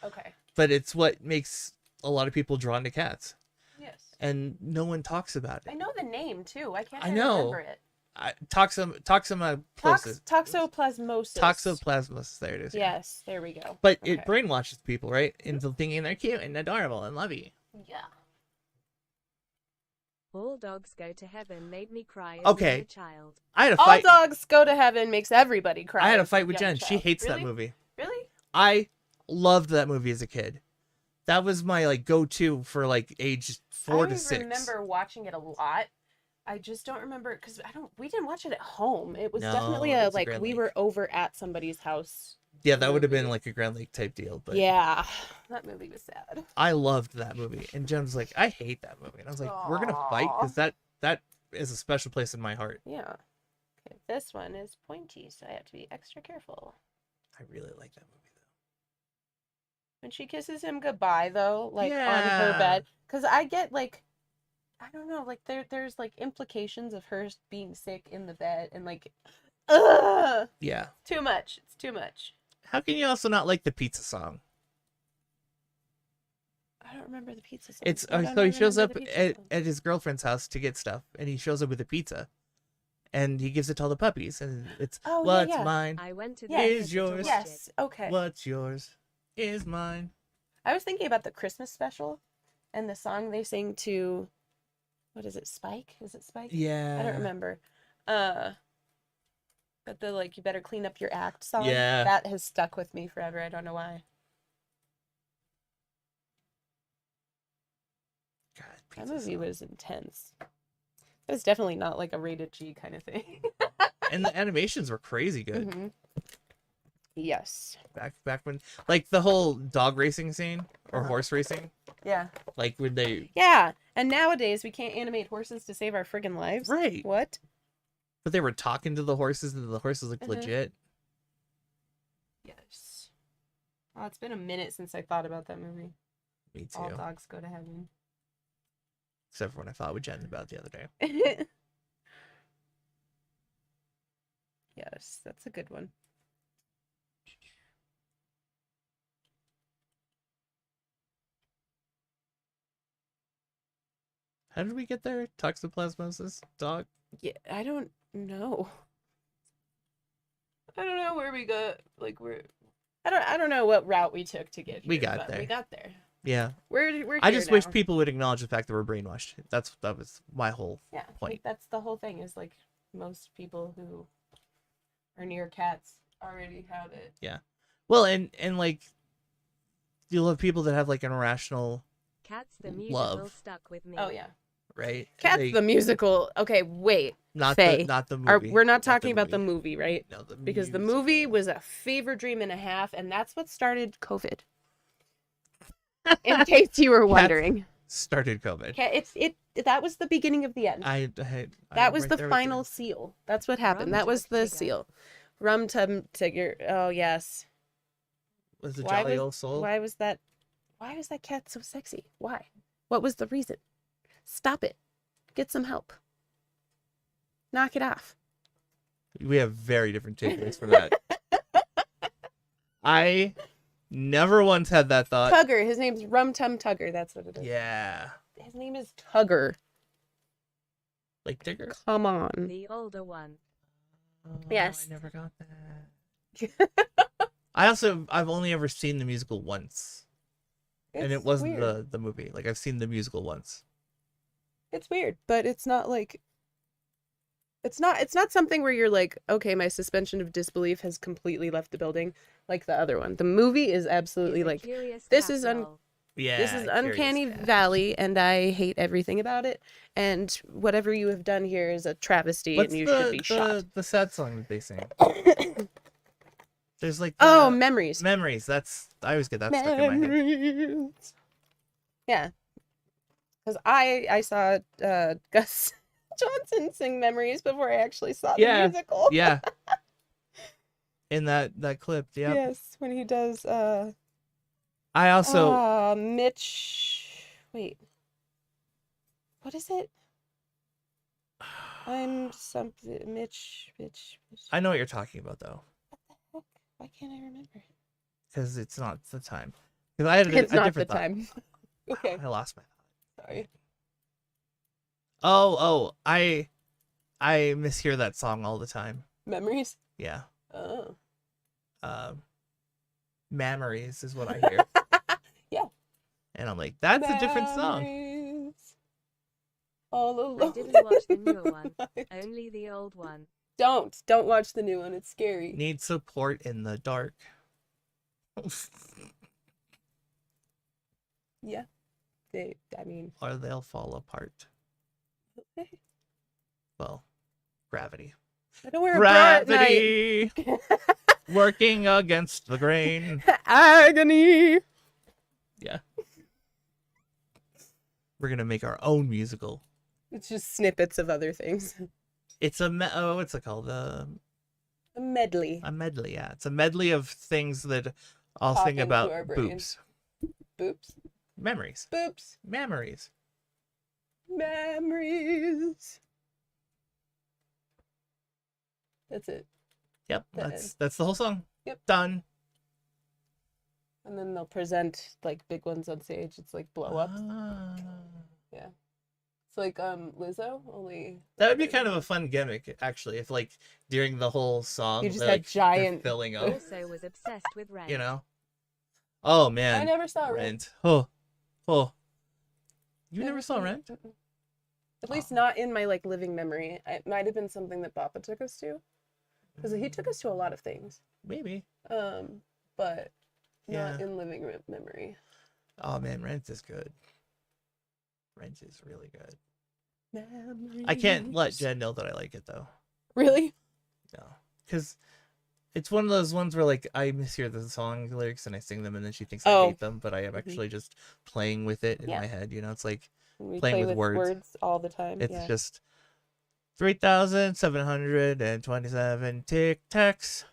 Okay. But it's what makes a lot of people drawn to cats. Yes. And no one talks about it. I know the name too. I can't I know. remember it. Toxoplasmosis. Toxoplasmosis. There it is. Yes, there we go. But Okay. it brainwashes people, right? Into thinking they're cute and adorable and lovey. Yeah. All dogs go to heaven made me cry as Okay. a child. I had a All fight. dogs go to heaven makes everybody cry. I had a as fight with young Jen. She child. hates Really? that movie. Really? I loved that movie as a kid. That was my go-to for age 4 to 6. I remember watching it a lot. I just don't remember because we didn't watch it at home. It was No, definitely it's a Grand we Lake. were over at somebody's house. Yeah, that would have been movie. a Grand Lake type deal. But Yeah, that movie was sad. I loved that movie. And Jen was like, I hate that movie. And I was like, we're going to fight because that is a special place in my heart. Yeah. Okay, this one is pointy, so I have to be extra careful. I really like that movie, though. When she kisses him goodbye, though, on her Yeah. bed, because I get I don't know, there's implications of her being sick in the bed and ugh, Yeah. too much. It's too much. How can you also not like the pizza song? I don't remember the pizza song. It's Why don't so I he shows remember up the pizza song? at his girlfriend's house to get stuff, and he shows up with a pizza, and he gives it to all the puppies, and it's Oh, yeah, what's yeah. mine I went to the Yes. theater Is to yours. watch Yes. it. Okay. what's yours is mine. I was thinking about the Christmas special, and the song they sing to, what is it? Spike? Is it Spike? Yeah. I don't remember. But the you better clean up your act song. Yeah. That has stuck with me forever. I don't know why. God, That pizza movie song. was intense. It was definitely not a rated G kind of thing. And the animations were crazy good. Mhm. Yes. Back when the whole dog racing scene or Uh-huh. horse racing, Yeah. when they Yeah. And nowadays we can't animate horses to save our friggin' lives. right, What? but they were talking to the horses and the horses looked Mhm. legit. Yes. Oh, it's been a minute since I thought about that movie. Me too. All dogs go to heaven. Except for when I thought with Jen about it the other day. Yes, that's a good one. How did we get there? Toxoplasmosis dog. Yeah, I don't know. I don't know where we got where I don't know what route we took to get here. We got but there. We got there. Yeah. We're I here just wish now. people would acknowledge the fact that we're brainwashed. That was my whole Yeah, point. that's the whole thing is most people who are near cats already have it. Well, and you'll have people that have an irrational, Cats the musical Love. stuck with me. Oh yeah. right? Cats They- the musical. Okay, wait. not Faye, the movie. We're not talking about the movie, right? No, the Because the movie musical. was a fever dream and a half, and that's what started COVID. In case you were Cats- wondering. started COVID. That was the beginning of the end. That was the final seal. That's what happened. Rum That was Tum the Tigger. seal. Rum Tum Tigger. Oh yes. Was the Why Jolly was- Old Soul? Why was that cat so sexy? Why? What was the reason? Stop it. Get some help. Knock it off. We have very different takeaways from that. I never once had that thought. Tugger. His name's Rum Tum Tugger. That's what it is. Yeah. His name is Tugger. Like Digger? Come on. The older one. Oh, Yes. I never got that. I've only ever seen the musical once. And it It's wasn't weird. the movie. I've seen the musical once. It's weird, but it's not it's not something where you're like, okay, my suspension of disbelief has completely left the building like the other one. The movie is absolutely He's a curious this cat is lol. Yeah. This is Curious Uncanny Cat. Valley, and I hate everything about it. And whatever you have done here is a travesty, What's and you should be shot. the sad song that they sing? There's like Oh, Memories. Memories. That's I always get that stuck in my head. Memories. Yeah, because I saw Gus Johnson sing Memories before I actually saw the Yeah. musical. Yeah. In that clip, yeah. Yes, when he does I also Mitch. Wait, what is it? I'm something Mitch. I know what you're talking about though, Heck, why can't I remember? because it's not the time. Because I had It's a not the different thought. time. Okay, I lost my thought. sorry. Oh, I mishear that song all the time. Memories. Yeah. Oh. Memories is what I hear. Yeah. And I'm like, that's a different song. Memories. All I alone. didn't watch the newer one, only the old one. Don't watch the new one. It's scary. Need support in the dark. Yeah. I mean, Or they'll fall apart. Well, gravity. I don't wear a bra at night. Gravity! Working against the grain. Agony. Yeah. We're gonna make our own musical. It's just snippets of other things. It's what's it called? A medley. A medley, yeah. It's a medley of things that I'll Pop sing into about our boobs. Boops. Memories. Boops. Memories. Memories. That's it. Yep, The that's the whole song. Yep. Done. And then they'll present like big ones on stage. It's like blow ups. Yeah. It's like Lizzo, only That would be kind of a fun gimmick, actually, if like during the whole song You just they're, had like, they're giant- filling up, Also was obsessed with Rent. you know. Oh I man, never saw Rent. Rent. Oh, you never saw Rent? Mm-mm. At least not in my like living memory. It might have been something that Papa took us to, because he took us to a lot of things. Maybe. But not Yeah. in living memory. Oh man, Rent is good. Rent is really good. Memories. I can't let Jen know that I like it though. Really? No, because it's one of those ones where like I mishear the song lyrics and I sing them and then she thinks I Oh. hate them, but I am actually just playing with it in Yeah. my head. You know, it's like We Playing play with with words. all the time. it's Yeah. just 3,727 tic tacs.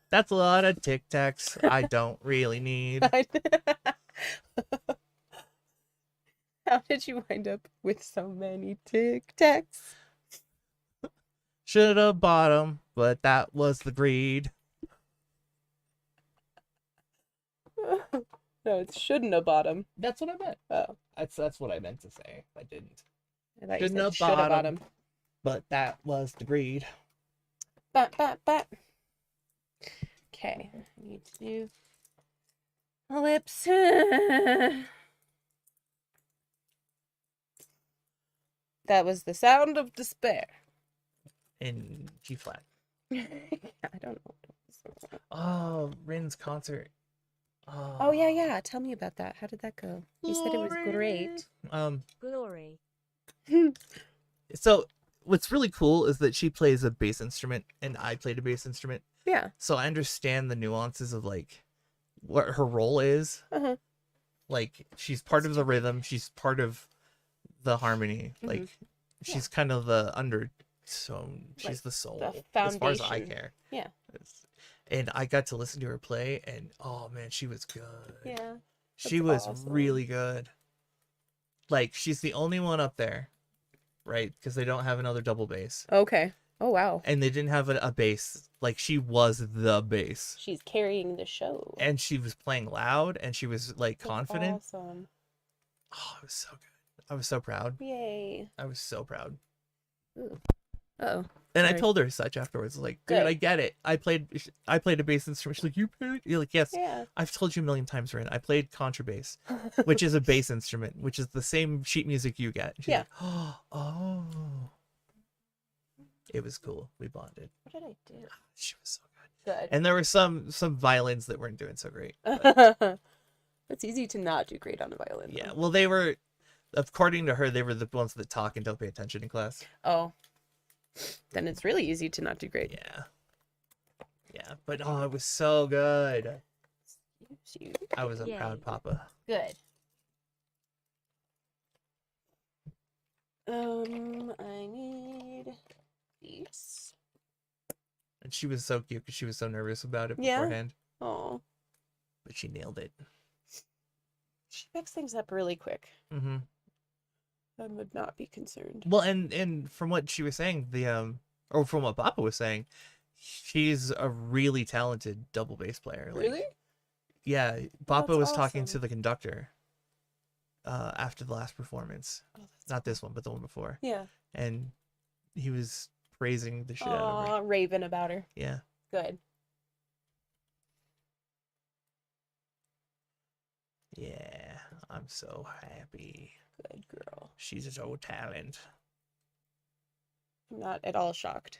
That's a lot of tic tacs. I don't really need. How did you wind up with so many Tic Tacs? Should have bought 'em, but that was the greed. No, it shouldn't have bought them. That's what I meant. Oh, That's what I meant to say. I didn't. I thought you Shouldn't said have should have bought bought 'em. them. But that was the greed. Bat. Okay, I need to do lips. That was the sound of despair. In G flat. I don't know. Oh, Rin's concert. Oh yeah. Tell me about that. How did that go? You said it was great. Glory. So what's really cool is that she plays a bass instrument and I played a bass instrument. Yeah. So I understand the nuances of like what her role is. Uh-huh. Like she's part of the rhythm, she's part of the harmony. Mhm. Like she's kind of the undertone. She's Like the soul the as far as I foundation. care. Yeah. And I got to listen to her play and oh man, she was good. Yeah. She That's was awesome. really good. Like she's the only one up there, right? Because they don't have another double bass. Okay. Oh wow. And they didn't have a bass. Like she was the bass. She's carrying the show. And she was playing loud and she was like That's confident. Awesome. Oh, it was so good. I was so proud. Yay. I was so proud. Oh. And I Sorry. told her such afterwards, like, dude, Good. I get it. I played a bass instrument. She's like, you played? You're like, yes. Yeah. I've told you a million times, Rin. I played contrabass, which is a bass instrument, which is the same sheet music you get. She's Yeah. like, oh. It was cool. We bonded. What did I do? She was so good. Good. And there were some violins that weren't doing so great. But It's easy to not do great on a violin. Yeah, though. well, they were, according to her, they were the ones that talk and don't pay attention in class. Oh. Then it's really easy to not do great. Yeah. Yeah, but oh, it was so good. I was a Yay. proud papa. Good. I need these. And she was so cute because she was so nervous about it Yeah? beforehand. Oh. But she nailed it. She picks things up really quick. Mm-hmm. I would not be concerned. Well, and from what she was saying, or from what Papa was saying, she's a really talented double bass player. Like, Really? Yeah, Papa That's was talking to awesome. the conductor after the last performance. Oh, that's Not this one, but the one before. Yeah. And he was praising the shit out of her. Aw, raving about her. Yeah. Good. Yeah, I'm so happy. Good girl. She's so talented. I'm not at all shocked.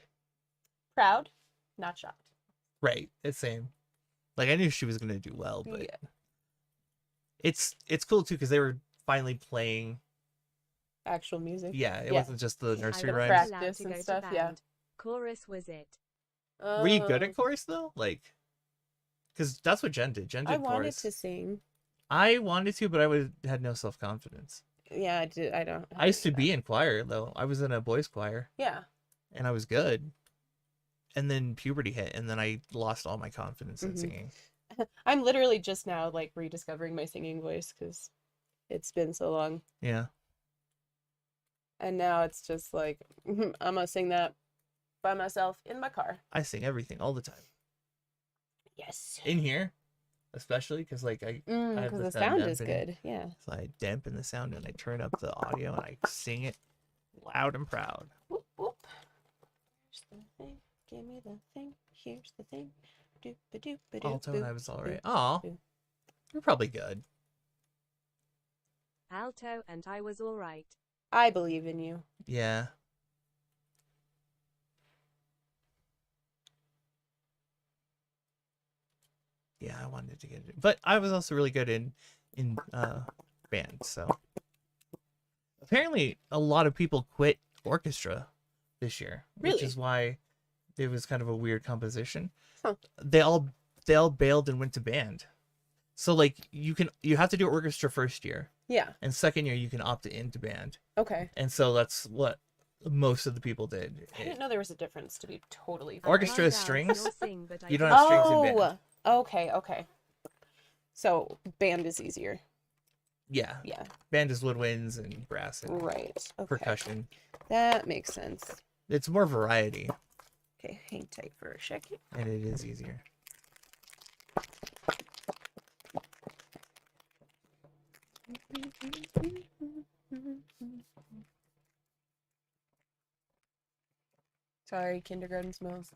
Proud, not shocked. Right, it's same. Like, I knew she was gonna do well, but Yeah. it's cool too because they were finally playing. Actual music. Yeah, it Yeah. wasn't just the nursery I was rhymes. Practice allowed to and go to stuff, yeah. band. Chorus was it. Were you good at chorus though? Like, because that's what Jen did. Jen did I wanted chorus. to sing. I wanted to, but had no self confidence. Yeah, I did. I don't. I used to be in choir though. I was in a boys' choir, Yeah. and I was good. And then puberty hit, and then I lost all my confidence in Mhm. singing. I'm literally just now like rediscovering my singing voice because it's been so long. Yeah. And now it's just like, I'm gonna sing that by myself in my car. I sing everything all the time. Yes. In here, especially because like I have Because the the sound is dampening. good. Yeah. So I dampen the sound and I turn up the audio and I sing it loud and proud. Whoop, whoop. Here's the thing. Give me the thing. Here's the thing. Doop a doop a doop. Alto and I was all right. boop, Aw, boop. you're probably good. Alto and I was alright. I believe in you. Yeah. Yeah, I wanted to get it, but I was also really good in band. So apparently, a lot of people quit orchestra this year, which Really? is why it was kind of a weird composition. Huh. They all bailed and went to band. So like you have to do orchestra first year, Yeah. and second year you can opt into band, Okay. and so that's what most of the people did. I didn't know there was a difference, to be totally I Orchestra found is out strings. you'll sing, but I You don't can't. have strings in band. Okay, okay. So band is easier. Yeah, Yeah. band is woodwinds and brass and Right. Okay. percussion. That makes sense. It's more variety, Okay, hang tight for a second. and it is easier. Sorry, kindergarten smells.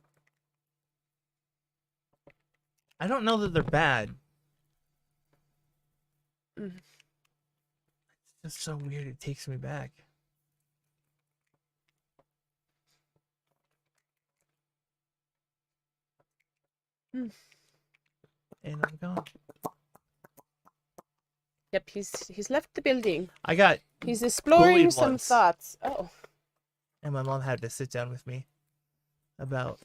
I don't know that they're bad. Mm. It's just so weird. It takes me back. Mm. And I'm gone. Yep, he's left the building. I got, He's exploring bullied some once. thoughts. Oh, and my mom had to sit down with me about,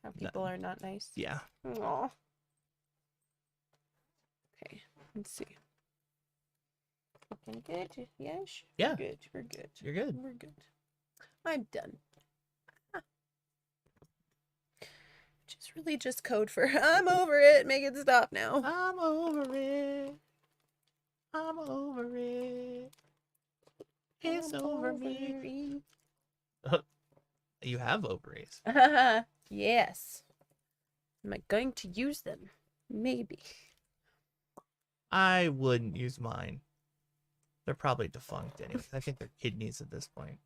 how people are not nice. yeah. Aw. Okay, let's see. Looking good? Yes? Yeah. We're good. We're good. You're good. We're good. I'm done. Ah. Which is really just code for I'm over it. Make it stop now. I'm over it. I'm over it. It's I'm over me. it. You have ovaries. Yes. Am I going to use them? Maybe. I wouldn't use mine. They're probably defunct anyway. I think they're kidneys at this point.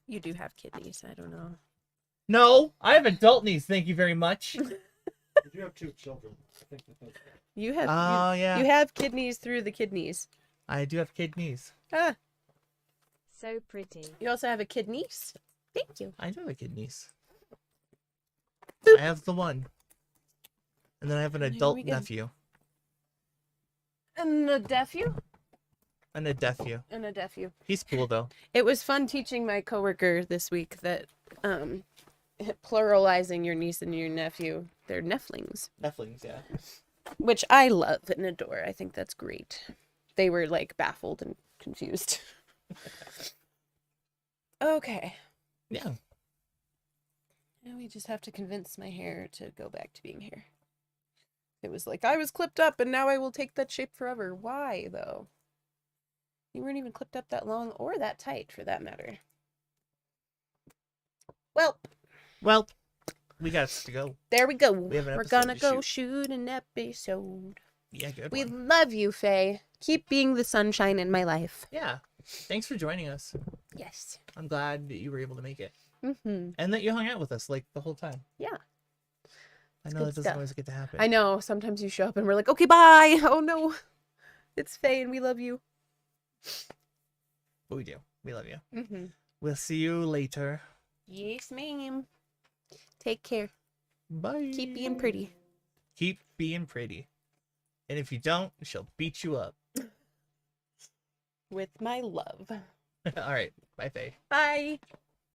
You do have kidneys. I don't know. No, I have adult knees. Thank you very much. You have 2 children. I think that's You have Oh, yeah. you have kidneys through the kidneys. I do have kidneys. Ah, So pretty. you also have a kidneys. Thank you. I do have a kidneys. I have the one. And then I have an And here adult we go. nephew. And a nephew. And a nephew. And a nephew. He's cool though. It was fun teaching my coworker this week that pluralizing your niece and your nephew, they're nephlings, Nephlings, yeah. which I love and adore. I think that's great. They were like baffled and confused. Okay. Yeah. Now we just have to convince my hair to go back to being hair. It was like, I was clipped up and now I will take that shape forever. Why, though? You weren't even clipped up that long or that tight, for that matter. Well, We got to go. there we go. We have an We're episode gonna to go shoot an episode. Yeah, good We one. love you, Faye. Keep being the sunshine in my life. Yeah. Thanks for joining us. Yes. I'm glad that you were able to make it. Mm-hmm. And that you hung out with us like the whole time. Yeah. I It's know good that doesn't stuff. always get to happen. I know. Sometimes you show up and we're like, okay, bye. Oh, no. It's Faye and we love you. But we do. We love you. Mm-hmm. We'll see you later. Yes, ma'am. Take care. Bye. Keep being pretty. Keep being pretty. And if you don't, she'll beat you up. With my love. All right. Bye, Faye. Bye.